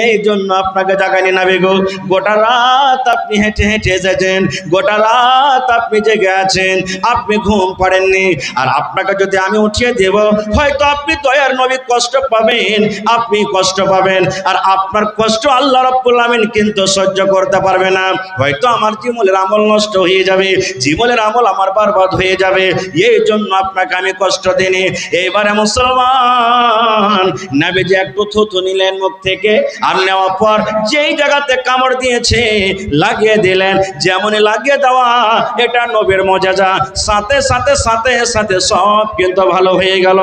এই জন্য আপনাকে জাগাইনি নবী গো, গোটা রাত আপনি হেঁটে হেঁটে এসেছেন, গোটা রাত আপনি জেগে আছেন, আপনি ঘুম পাড়েননি। আর আপনাকে যদি আমি উঠিয়ে দেব, হয়তো আপনি দয়ার নবী কষ্ট পাবেন, আপনি কষ্ট পাবেন, আর আপনার কষ্ট আল্লাহ রাব্বুল আমিন কিন্তু সহ্য করতে পারবে না। হয়তো আমার জীবনের আমল নষ্ট হয়ে যাবে, জীবনের আমল আমার বরবাদ হয়ে যাবে, এই জন্য আপনাকে আমি কষ্ট দিইনি। এইবারে মুসলমান নবীজি একটু থুথু নিলেন মুখ থেকে, আর নেওয়ার পর যেই জায়গাতে কামড় দিয়েছে লাগিয়ে দিলেন। যেমনই লাগিয়ে দেওয়া, এটা নবীর মুজিজা, সাথে সাথে সাথে সাথে সব কিন্তু ভালো হয়ে গেল।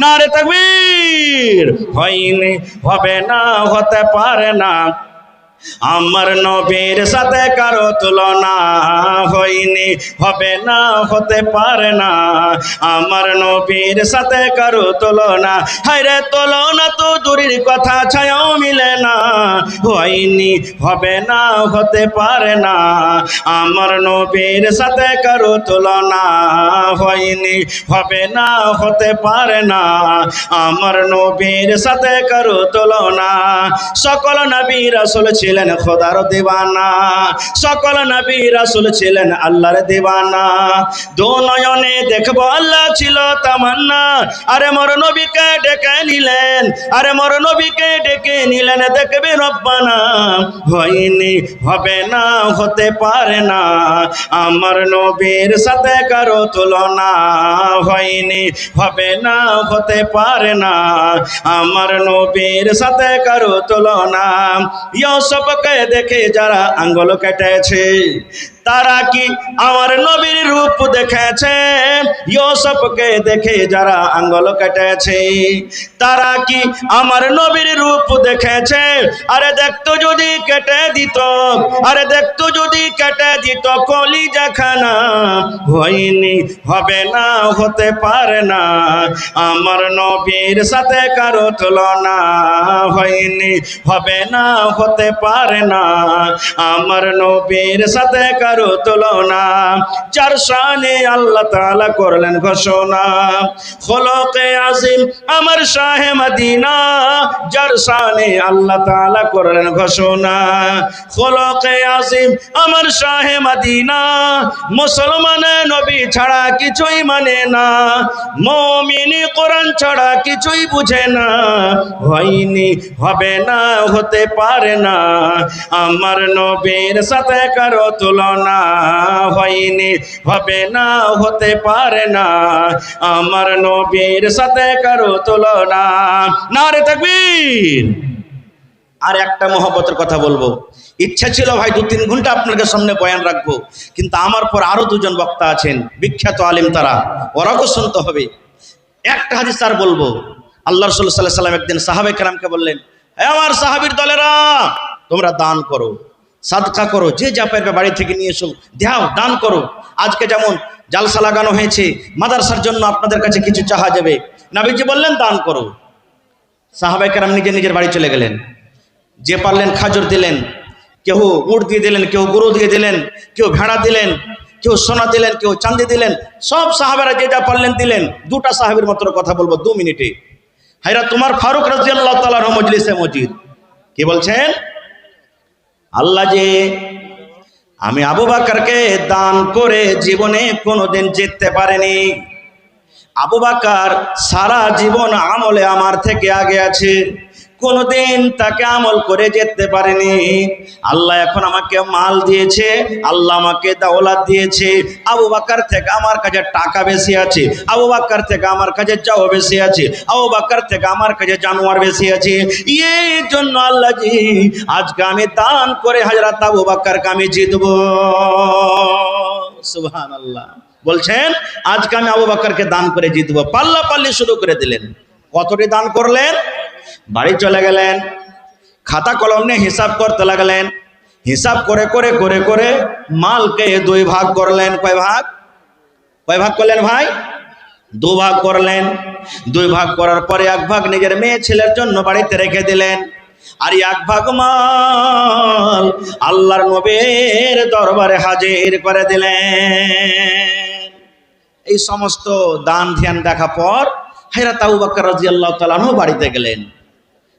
নারে তাকবীর! হয়নি, হবে না, হতে পারে না, আমার নবীর সাথে কারো তুলনা, হয়নি, হবে না, হতে পারে না, আমার নবীর সাথে কারো তুলনা। হায়রে তুলনা তো দূরের কথা, ছায়াও মিলে না, হয়নি, হবে না, হতে পারে না, আমার নবীর সাথে কারো তুলনা, হয়নি, হবে না, হতে পারে না, আমার নবীর সাথে কারো তুলনা। সকল নবী রাসূল ছিল ছিলেন খোদার দেওয়ানা, সকল নবী রাসূল ছিলেন আল্লাহর দেওয়ানা। দু নয়নে দেখবো আল্লাহ ছিল তামান্না, আরে মোর নবীকে ডেকে নিলেন, আরে মোর নবীকে ডেকে নিলেন, দেখবে রব্বানা। হয়নি, হবে না, হতে পারে না, আমার নবীর সাথে কারো তুলনা। হয়নি, হবে না, হতে পারে না, আমার নবীর সাথে কারো তুলনা। ইউসুফকে দেখে যারা আঙ্গুল কেটেছে, তারা কি আমার নবীর রূপ দেখেছে? ইউসুফকে দেখে যারা আঙ্গুল কেটেছে, তারা কি আমার নবীর রূপ দেখেছে? আরে দেখতো যদি কেটে দিত, আরে দেখতো যদি কেটে দিত কলিজাখানা। হয়নি, হবে না, হতে পারে না, আমার নবীর সাথে কারো তুলনা। হয়নি, হবে না, হতে পারে না, আমার নবীর সাথে কারো তুলনা। যার শানে আল্লাহ তাআলা করলেন ঘোষণা, খলকে আজিম আমার শাহে মদিনা। যার শানে আল্লাহ তাআলা করলেন ঘোষণা, খলকে আজিম আমার শাহে মদিনা। মুসলমানে নবী ছাড়া কিছুই মানে না, মুমিনি কোরআন ছাড়া কিছুই বুঝে না। হয়নি, হবে না, হতে পারে না, আমার নবীর সাথে কারো তুলনা। হয়নি, হবে না, হতে পারে না, আমার নবীর সাথে কারো তুলনা। নারে তাকবীর। আর একটা মহব্বতের কথা বলবো, ইচ্ছা ছিল ভাই 2-3 ঘন্টা আপনাদের সামনে বয়ান রাখবো, কিন্তু আমার পর আরো দুজন বক্তা আছেন, বিখ্যাত আলিম, তারা ওরাও শুনতে হবে। একটা হাদিস আর বলবো। আল্লাহ রাসূল সাল্লাল্লাহু আলাইহি ওয়াসাল্লাম একদিন সাহাবায়ে কেরামকে বললেন, হে আমার সাহাবীর দলেরা, তোমরা দান করো, সাদকা করো, যে যা পারবে বাড়ি থেকে নিয়ে এসো, দাও, দান করো। আজকে যেমন জালসা লাগানো হয়েছে, মাদ্রাসার জন্য আপনাদের কাছে কিছু চাহা যাবে, নবীজি বললেন দান করো। সাহাবায়ে কেরাম নিজে নিজের বাড়ি চলে গেলেন, যে পারলেন খাজর দিলেন, কেউ উট দিয়ে দিলেন, কেউ গরু দিয়ে দিলেন, কেউ ভেড়া দিলেন, কেউ সোনা দিলেন, কেউ চাঁদি দিলেন। সব সাহাবারা যে যা পারলেন দিলেন। দুটা সাহাবীর মাত্র কথা বলবো 2 মিনিটে। হায়রা তোমার ফারুক রাদিয়াল্লাহু তাআলা আনহু মজলিসে মজুদ, কি বলছেন? আল্লাহ যে আমি আবু বকরকে দান করে জীবনে কোনোদিন জিততে পারেনি। আবু বকর সারা জীবন আমলে আমার থেকে আগে আছে, কোনোদিন তাকে আমল করে যেতে পারেনি। আল্লাহ এখন আমাকে মাল দিয়েছে, আল্লাহ আমাকে দৌলত দিয়েছে। আবু বকর থেকে আমার কাছে টাকা বেশি আছে, আবু বকর থেকে আমার কাছে চাও বেশি আছে, আবু বকর থেকে আমার কাছে জানোয়ার বেশি আছে। এই জন্য আল্লাহ জি আজকে আমি দান করে হযরত আবু বকরকে আমি জিতবো। সুবহানাল্লাহ। বলছেন আজকে আমি আবু বকরকে দান করে জিতবো। পাল্লা পাল্লি শুরু করে দিলেন। কতটি দান করলেন? বাড়ি চলে গেলেন, খাতা কলম নিয়ে হিসাব করতে লাগলেন। হিসাব করে করে করে করে মালকে 2 ভাগ করলেন। কয় ভাগ? কয় ভাগ করলেন ভাই? 2 ভাগ করলেন। 2 ভাগ করার পরে 1 ভাগ নিজের মেয়ে ছেলের জন্য বাড়িতে রেখে দিলেন, আর 1 ভাগ মাল আল্লাহর নবীর দরবারে হাজির করে দিলেন। এই সমস্ত দান ধ্যান দেখা পর হযরত আবু বকর রাদিয়াল্লাহু তাআলা আনহু বাড়িতে গেলেন।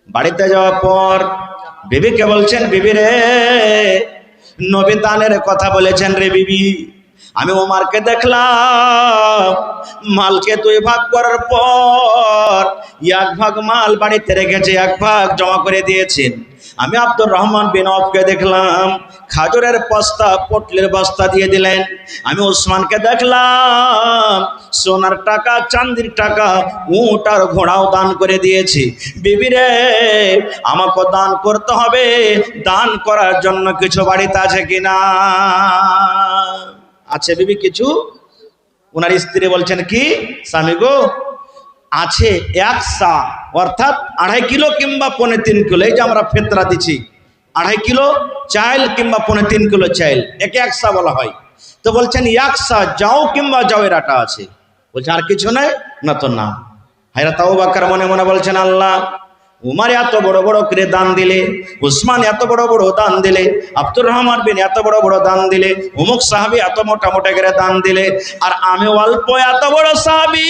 বাড়িতে যাওয়ার পর বিবিকে বলছেন, বিবি রে, নবী দানের কথা বলেছেন রে বিবি। আমি ওমরকে দেখলাম মালকে 2 ভাগ করার পর 1 ভাগ মাল বাড়িতে রেখেছে, 1 ভাগ জমা করে দিয়েছেন। আমি আব্দুর রহমান বিন আওফকে দেখলাম খাজরের বস্তা, পটলের বস্তা দিয়ে দিলেন। আমি ওসমানকে দেখলাম সোনার টাকা, চাঁদির টাকা, উট আর ঘোড়াও দান করে দিয়েছি। বিবি রে, আমাকে দান করতে হবে, দান করার জন্য কিছু বাড়িতে আছে কিনা? আছে বিবি কিছু? ওনার স্ত্রী বলছেন কি, স্বামী গো আছে 1 সা, অর্থাৎ 2.5 কিলো কিংবা 3.25 কিলো। এই যে আমরা ফেতরা দিচ্ছি, 2.5 কিলো চাল কিংবা 3.25 কিলো চাল, একে 1 সা বলা হয়। তো বলছেন 1 সা যাও কিংবা যাওয়ের আটা আছে। বলছে আর কিছু নাই? না তো না। হযরত আবু বকর মনে মনে বলছেন, আল্লাহ, উমর এত বড় বড় করে দান দিলে, উসমান এত বড় বড় দান দিলে, আব্দুর রহমান বিন এত বড় বড় দান দিলে, অমুক সাহাবী এত মোটা মোটা করে দান দিলে, আর আমি অল্প এত বড় সাহাবী,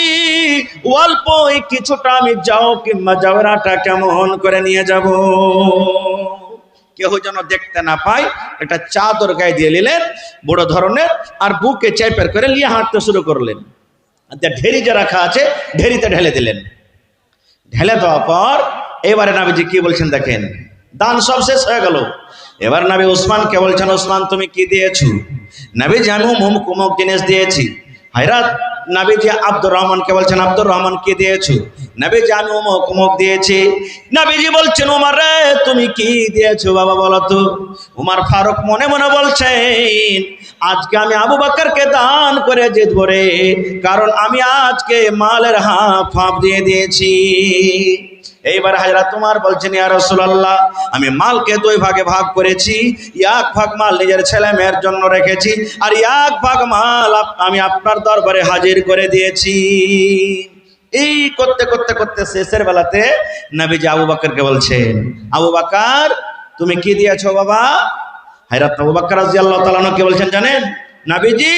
অল্প কিছুটা আমি যাও কিংবা যাওয়ার আটা কেমন করে নিয়ে যাব? কেউ যেন দেখতে না পায় একটা চাদর গায়ে দিয়ে নিলেন বড় ধরনের, আর বুকে চেপের করে নিয়ে হাঁটতে শুরু করলেন। ঢেরি যে রাখা আছে ঢেরিতে ঢেলে দিলেন। ঢেলে দেওয়ার পর এবারে নবীজি কি বলছেন দেখেন, দান সব শেষ হয়ে গেল। এবার নবী উসমানকে বলছেন, উসমান তুমি কি দিয়েছো? নবীজি আমি অমুক জিনিস দিয়েছি। হায়রাত নবীজি আব্দুর রহমানকে বলছেন, আব্দুর রহমান কি দিয়েছো? নবীজি আমি অমুক দিয়েছি। নবীজি বলছেন, উমর রে তুমি কি দিয়েছো বাবা বলো তো? উমর ফারুক মনে মনে বলছেন, আজকে আমি আবু বকরকে দান করে জিতবো রে, কারণ আমি আজকে মালের হাফ দিয়ে দিয়েছি। এইবার হযরত উমর বলছেন, ইয়া রাসূলুল্লাহ আমি মালকে দুই ভাগে ভাগ করেছি, এক ভাগ মাল নিজের ছেলে মেয়ের জন্য রেখেছি, আর এক ভাগ মাল আমি আপনার দরবারে হাজির করে দিয়েছি। এই করতে করতে করতে শেষের বেলাতে নবীজি আবু বকরকে বলছেন, আবু বকর তুমি কি দিয়েছো বাবা? হযরত আবু বকর রাদিয়াল্লাহু তাআলা কে বলছেন জানেন, নবীজি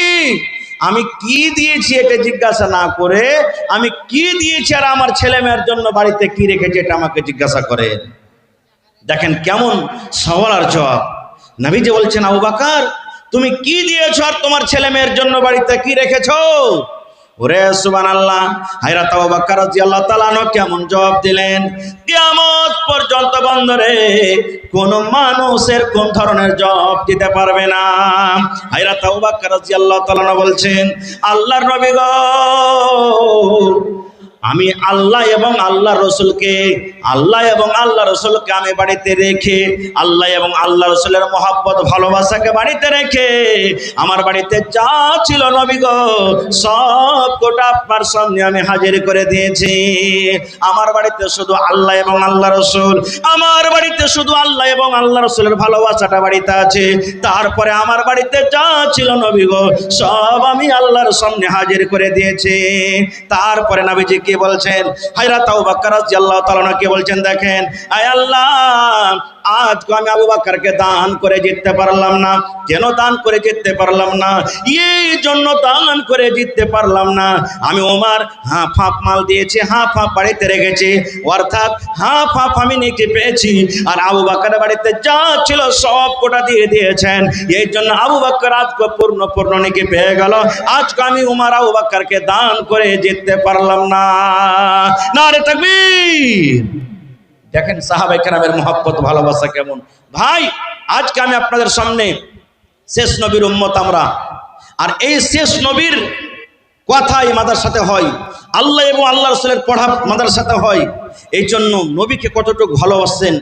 আমি কি দিয়েছি এটা জিজ্ঞাসা না করে আমি কি দিয়েছি আর আমার ছেলে মেয়ের জন্য বাড়িতে কি রেখেছি এটা আমাকে জিজ্ঞাসা করেন। দেখেন কেমন সওয়াল আর জবাব। নবীজি বলছেন, আবু বকর তুমি কি দিয়েছো আর তোমার ছেলে মেয়ের জন্য বাড়িতে কি রেখেছো? ওরে সুবহানাল্লাহ, হযরত আবু বকর রাদিয়াল্লাহু তাআলা কেমন জবাব দিলেন, কিয়ামত পর্যন্ত বন্দরে কোন মানুষের কোন ধরনের জবাব দিতে পারবে না। হযরত আবু বকর রাদিয়াল্লাহু তাআলা বলছেন, আল্লাহর নবী গো আমি আল্লাহ এবং আল্লাহ রসুলকে আমি বাড়িতে রেখে, আল্লাহ এবং আল্লাহ রসুলের মহব্বত ভালোবাসাকে বাড়িতে রেখে আমার বাড়িতে যা ছিল নবী গো সব কোটা আপনার সামনে আমি হাজির করে দিয়েছি। আমার বাড়িতে শুধু আল্লাহ এবং আল্লাহ রসুল, আমার বাড়িতে শুধু আল্লাহ এবং আল্লাহ রসুলের ভালোবাসাটা বাড়িতে আছে। তারপরে আমার বাড়িতে যা ছিল নবী গো সব আমি আল্লাহর সামনে হাজির করে দিয়েছি। তারপরে নবীজি কি বলছেন, হযরত আবু বকর রাদিয়াল্লাহু তাআলা কে বলছেন দেখেন, আয় আল্লাহ আজকে আমি আবু বকরকে দান করে জিততে পারলাম না। কেন দান করে জিততে পারলাম না? এই জন্য দান করে জিততে পারলাম না, আমি ওমর হাফ মাল দিয়েছি, হাফ বাড়িতে রেখেছি, অর্থাৎ হাফ আমি নিতে পেয়েছি, আর আবু বকরের বাড়িতে যা ছিল সব কোটা দিয়ে দিয়েছেন। এই জন্য আবু বকর আজকে পূর্ণ নিকে পেয়ে গেল। আজকে আমি ওমর আবু বকরকে দান করে জিততে পারলাম না। নারে তাকবীর। দেখেন সাহাবায়ে কেরামের মহব্বত ভালোবাসা কেমন। ভাই আজকে আমি আপনাদের সামনে শেষ নবীর উম্মত আমরা, আর এই শেষ নবীর কথাই মাদ্রাসাতে হয়, আল্লাহ এবং আল্লাহ রাসূলের পড়া মাদ্রাসাতে হয়। এই জন্য নবীকে কতটুকু ভালোবাসেন,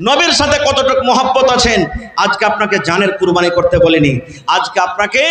নবীর সাথে কতটুকু মহব্বত আছেন, আজকে আপনাকে জানের কুরবানি করতে বলিনি, আজকে আপনাকে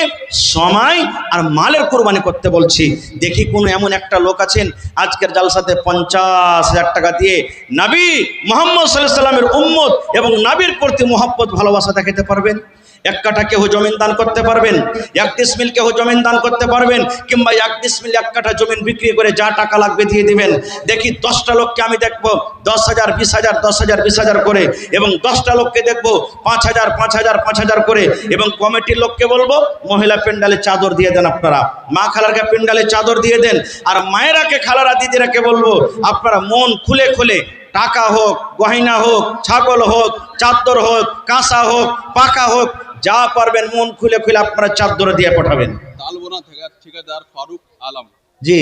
সময় আর মালের কুরবানি করতে বলছি। দেখি কোন এমন একটা লোক আছেন আজকের জালসাতে 50,000 টাকা দিয়ে নবী মুহাম্মদ সাল্লাল্লাহু আলাইহি সাল্লামের উম্মত এবং নবীর প্রতি মহব্বত ভালোবাসা দেখাতে পারবেন? এক কাঠা কেউ জমিন দান করতে পারবেন, 1 ডিসমিল কেউ জমিন দান করতে পারবেন, কিংবা 1 ডিসমিল 1 কাঠা জমিন বিক্রি করে যা টাকা লাগবে দিয়ে দিবেন। দেখি 10টা লোককে আমি দেখবো 10,000 20,000 10,000 20,000 করে, এবং 10টা লোককে দেখবো 5,000 5,000 5,000 করে, এবং কমিটির লোককে বলবো মহিলা পেন্ডালে চাদর দিয়ে দেন, আপনারা মা খালারকে পেন্ডালে চাদর দিয়ে দেন, আর মায়েরাকে খালারা দিদিরাকে বলবো আপনারা মন খুলে খুলে টাকা হোক, গয়না হোক, ছাগল হোক, চাদর হোক, কাঁসা হোক, পাকা হোক, যা পারবেন মন খুলে খুলে আপনারা চাদর দিয়ে পাঠাবেন। তালবোনা থেকে ঠিকাদার ফারুক আলম, জি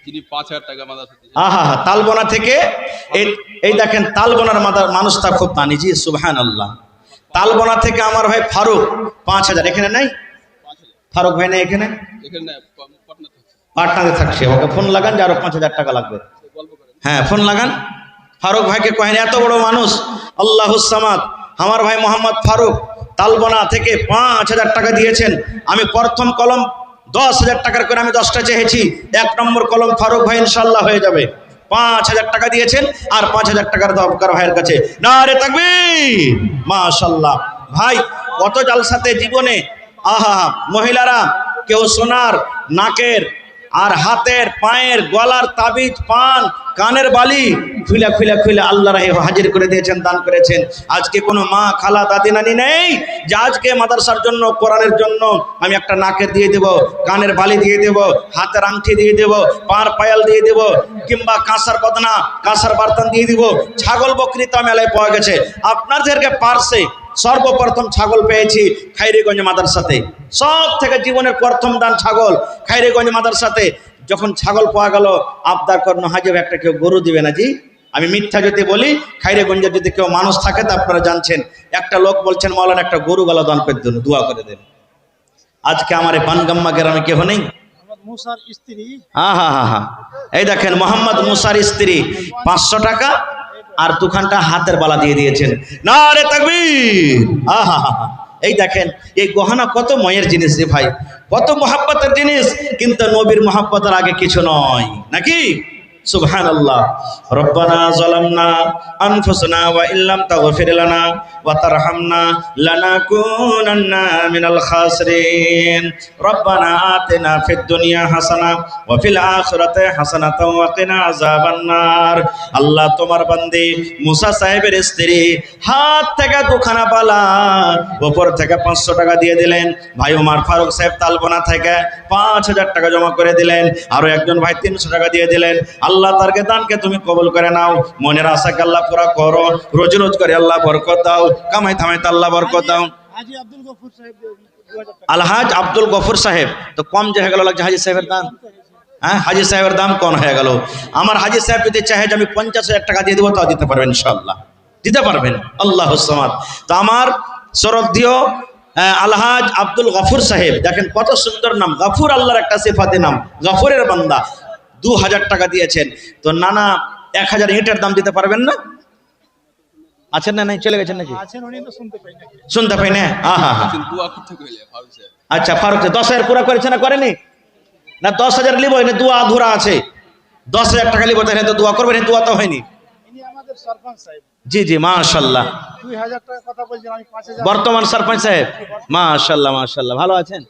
তিনি 5,000 টাকা মাদার সাথে। তালবোনা থেকে এই দেখেন তালবোনার মানুষটা খুব মানি। জি সুবহানাল্লাহ। তালবোনা থেকে আমার ভাই ফারুক 5,000, এখানে নাই ফারুক ভাই, নাই এখানে, পাটনাতে থাকছে, ওকে ফোন লাগান যে আরো 5,000 টাকা লাগবে। হ্যাঁ ফোন লাগান, ফারুক ভাইকে কহেন, এত বড় মানুষ আল্লাহুস সামাদ আমার ভাই মোহাম্মদ ফারুক তালবোনা থেকে 5,000 টাকা দিয়েছেন। আমি প্রথম কলম 10,000 টাকার করে আমি 10টা চেয়েছি, 1 নম্বর কলম ফারুক ভাই ইনশাল্লাহ হয়ে যাবে। 5,000 টাকা দিয়েছেন, আর 5,000 টাকার দরকার ভাইয়ের কাছে। নারে তাকবীর, মাশাআল্লাহ। ভাই কত জালসাতে জীবনে মহিলারা কেউ সোনার নাকের আর হাতের পায়ের গলার তাবিজ পান কানের বালি খুলে খুলে খুলে আল্লাহ রাহে হাজির করে দিয়েছেন, দান করেছেন। আজকে কোনো মা খালা দাদি নানি নেই যে আজকে মাদ্রাসার জন্য কোরআনের জন্য আমি একটা নাকের দিয়ে দেব, কানের বালি দিয়ে দেব, হাতের আংটি দিয়ে দেব, পার পায়াল দিয়ে দেব, কিংবা কাঁসার বদনা কাঁসার বার্তান দিয়ে দিব। ছাগল বকরি তো মেলায় পাওয়া গেছে। আপনাদেরকে পারছে সর্বপ্রথম ছাগল পেয়েছি খাইরিগঞ্জ মাদ্রাসাতে, সব থেকে জীবনের প্রথম দান ছাগল খাইরিগঞ্জ মাদ্রাসাতে। যখন ছাগল পাওয়া গেল আবদার করল হাজিব একটা কেউ গরু দিবে না জি। আমি মিথ্যা যদি বলি, খাইরিগঞ্জের যদি কেউ মানুষ থাকে তা আপনারা জানছেন, একটা লোক বলছেন মাওলানা একটা গরু গলা দান করে দেন, দোয়া করে দেন। আজকে আমার এই বানগাম্মা গ্রামে কেউ নেই। মুসার স্ত্রী, হা এই দেখেন মোহাম্মদ মুসার স্ত্রী 500 টাকা আর দুখানটা হাতের বালা দিয়ে দিয়েছেন। নারে তাকবীর। হা এই দেখেন এই গহনা কত ময়ের জিনিস রে ভাই, কত মহাব্বতের জিনিস, কিন্তু নবীর মহাব্বতের আগে কিছু নয় নাকি। সুবহানাল্লাহ। রব্বানা যালামনা আনফুসানা ওয়া ইল্লাম তাগফির লানা ওয়া তারহামনা লানাকুনান্না মিনাল খাসিরিন। রব্বানা আতিনা ফিদ দুনিয়া হাসানা ওয়া ফিল আখিরাতি হাসানাতাও ওয়া কিনা আযাবান নার। আল্লাহ তোমার বান্দি মুসা সাহেবের স্ত্রী হাত থেকে দুখানা বালা, উপর থেকে 500 টাকা দিয়ে দিলেন। ভাই ওমর ফারুক সাহেব তালবনা থেকে 5000 টাকা জমা করে দিলেন। আরো একজন ভাই 300 টাকা দিয়ে দিলেন। আল্লাহ তারকে দানকে তুমি কবুল করে নাও, মনের আশাকে আল্লাহ পুরা করো, রোজ রোজ করে আল্লাহ বরকত দাও, কামাই থামাইতে আল্লাহ বরকত দাও। হাজি আব্দুল গফুর সাহেব 2000 টাকা। আলহাজ আব্দুল গফুর সাহেব তো কম যে হয়ে গেল লাগছে হাজি সাহেবের দাম। হ্যাঁ হাজি সাহেবের দাম কম হয়ে গেল। আমার হাজি সাহেব যদি চাহে যে আমি 50,000 টাকা দিয়ে দেবো, তাও দিতে পারবেন ইনশাআল্লাহ, দিতে পারবেন। আল্লাহ সামাদ। তো আমার শ্রদ্ধেয় আলহাজ আব্দুল গফুর সাহেব, দেখেন কত সুন্দর নাম, গফুর আল্লাহর একটা সিফাতি নাম, গফুরের বান্দা, 2000 টাকা দিয়েছেন। তো নানা 1000 ইটের দাম দিতে পারবেন না? আছেন না নাই চলে গেছেন নাকি? আছেন উনি তো শুনতে পাই না। শুনতে পাই না। কিন্তু দোয়া করতে কইলে ফারুক সাহেব। আচ্ছা ফারুক 10,000 পুরা করেছে না করেনি? না 10,000 লিব, না দোয়া আধুরা আছে। 10,000 টাকা লিব, তাহলে তো দোয়া করবেন, দোয়া তো হয়নি। ইনি আমাদের সরপঞ্চ সাহেব। জি জি মাশাআল্লাহ। 2000 টাকা কথা বলছেন, আমি 5000। বর্তমান সরপঞ্চ সাহেব মাশাআল্লাহ মাশাআল্লাহ, ভালো আছেন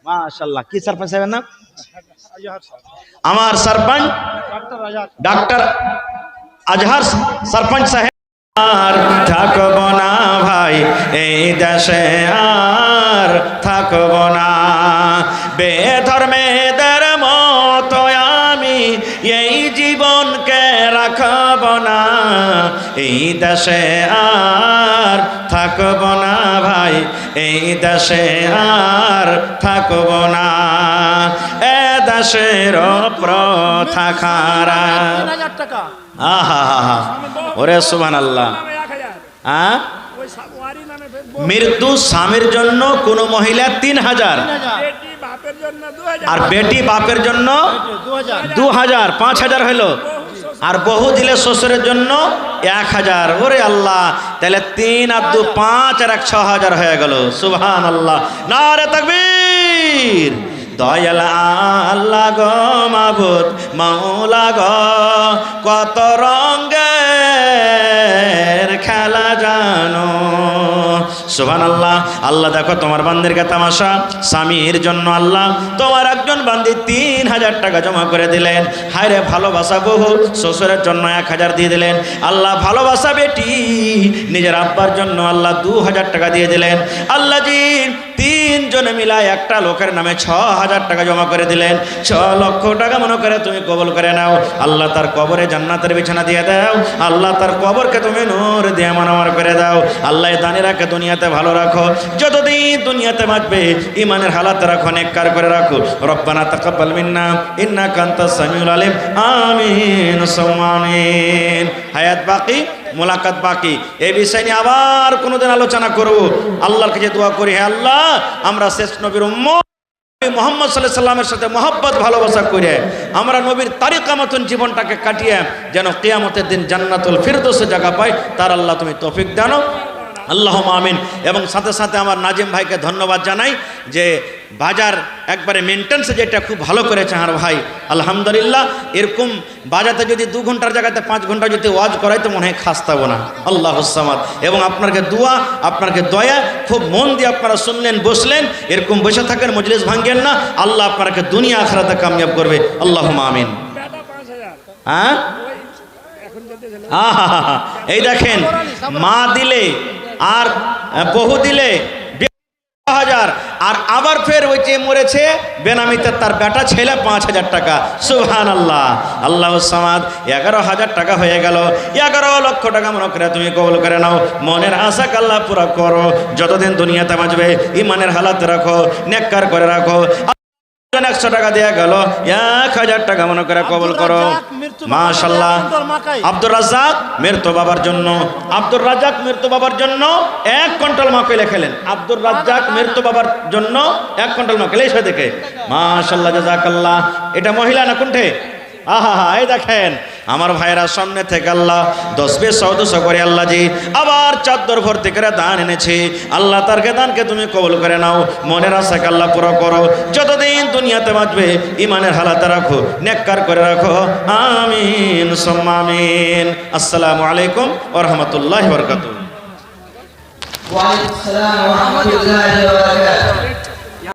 মাশাআল্লাহ। কি সরপঞ্চ সাহেবের নাম? আজহার সাহেব, আমার সরপঞ্চ ডাক্তার আজহার। ডাক্তার আজহার সরপঞ্চ সাহেব। আর থাকব না ভাই এই দেশে, আর থাকব না বেধর্মেদের মতো, আমি এই জীবনকে রাখব না এই দেশে, আর থাকব না ভাই এই দেশে, আর থাকব না এ দেশের প্রথা খারা। 3000 টাকা। আহা ওরে সুবহানাল্লাহ। হ্যাঁ ওই ওয়ারি নামে মৃত্যু স্বামীর জন্য কোন মহিলা 3000, বেটি বাপের জন্য 2000, আর বেটি বাপের জন্য 2000, 5000 হলো। আর বহু দিলে শ্বশুরের জন্য 1000। ওরে আল্লাহ, তাহলে 3 আর 2 5 আর 1 6000 হয়ে গেল। সুবহানাল্লাহ, নারে তাকবীর। দয়াল আল্লাহ গো মাবুদ মাওলা গো, কত রঙের খেলা জানো। সুবহানাল্লাহ। আল্লাহ দেখো তোমার বান্দিরকে তামাশা, স্বামীর জন্য আল্লাহ তোমার একজন বান্দি 3000 টাকা জমা করে দিলেন। হায় রে ভালোবাসা বহু, শ্বশুরের জন্য 1000 দিয়ে দিলেন। আল্লাহ ভালোবাসা বেটি নিজের আব্বার জন্য আল্লাহ 2000 টাকা দিয়ে দিলেন। আল্লাহ জি 3 জনে মিলায় একটা লোকের নামে 6000 টাকা জমা করে দিলেন। 6 লক্ষ টাকা মনে করে তুমি কবুল করে নাও। আল্লাহ তার কবরে জান্নাতের বিছানা দিয়ে দাও। আল্লাহ তার কবরকে তুমি নূর দিয়ে মানমার করে দাও। আল্লাহ দানিরাকে দুনিয়াতে ভালো রাখো, যতদিন দুনিয়াতে বাঁচবে ইমানের হালাতে রাখো, নেককার করে রাখো। রব্বানা তাকাব্বাল মিন্না ইন্নাকা আনতাস সামিউল আলিম। আমিন সুম্মা আমিন। হায়াত বাকি, মোলাকাত বাকি। এই বিষয় নিয়ে আবার কোনোদিন আলোচনা করব। আল্লাহর কাছে দোয়া করি, হে আল্লাহ আমরা শেষ নবীর উম্মত মুহাম্মদ সাল্লাল্লাহু আলাইহি সাল্লামের সাথে মহব্বত ভালোবাসা করে আমরা নবীর তারিকা মতন জীবনটাকে কাটিয়ে যেন কিয়ামতের দিন জান্নাতুল ফিরদৌসে জায়গা পাই, তার আল্লাহ তুমি তৌফিক দাও। আল্লাহুম্মা আমিন। এবং সাথে সাথে আমার নাজিম ভাইকে ধন্যবাদ জানাই যে বাজার একবারে মেনটেন্সে যেটা খুব ভালো করেছে আর ভাই আলহামদুলিল্লাহ। এরকম বাজাতে যদি 2 ঘন্টার জায়গাতে 5 ঘন্টা যদি ওয়াজ করাই তো মনে হয় খাস্তাবো না। আল্লাহুস সামাদ। এবং আপনাকে দোয়া, আপনাকে দয়া, খুব মন দিয়ে আপনারা শুনলেন, বসলেন, এরকম বসে থাকেন, মজলিস ভাঙ্গেন না। আল্লাহ আপনাকে দুনিয়া আখিরাতে কামিয়াব করবে। আল্লাহুম্মা আমিন। বেটা 5000 হ্যাঁ, এখন যেতে ছিল আহা, এই দেখেন, মা দিলে আর বহু দিলে 1000, আর আবার ফের ওই যে মরেছে বেনামিতে তার বেটা ছেলে 5000 টাকা। সুবহানাল্লাহ। আল্লাহুস সামাদ। 11,000 টাকা হয়ে গেল। 11 লক্ষ টাকা মনে করে তুমি কবুল করে নাও। মনের আশা আল্লাহ পুরা করো। যতদিন দুনিয়াতে বাঁচবে ইমানের হালাতে রাখো, নেককার করে রাখো। 100 টাকা দেয়া গেল, 1000 টাকা মনে করে কবুল করো। মাশাআল্লাহ। আব্দুর রাজ্জাক মৃত্যু বাবার জন্য, আব্দুর রাজ্জাক মৃত্যু বাবার জন্য 1 কুইন্টাল মাকে লেখেলেন। আব্দুর রাজ্জাক মৃত্যু বাবার জন্য 1 কুইন্টাল মাকে লেখে দেখে। মাশাআল্লাহ, জাযাকাল্লাহ। এটা মহিলা না কোনঠে? আহা, এই দেখেন আমার ভাইরা সামনে থেকে আল্লাহ 10 200 করে আল্লাহ জি আবার চাদর ভর্তি করে দান এনেছে। আল্লাহ তারকে দানকে তুমি কবুল করে নাও। মনের আশাকে আল্লাহ পুরো করো। যতদিন দুনিয়াতে বাঁচবে ইমানের হালাতে রাখো, নেককার করে রাখো। আমিন সুম্মা আমিন। আসসালামু আলাইকুম ওয়া রাহমাতুল্লাহি ওয়া বারাকাতুহু। ওয়া আলাইকুম আসসালাম ওয়া রাহমাতুল্লাহি ওয়া বারাকাতুহু।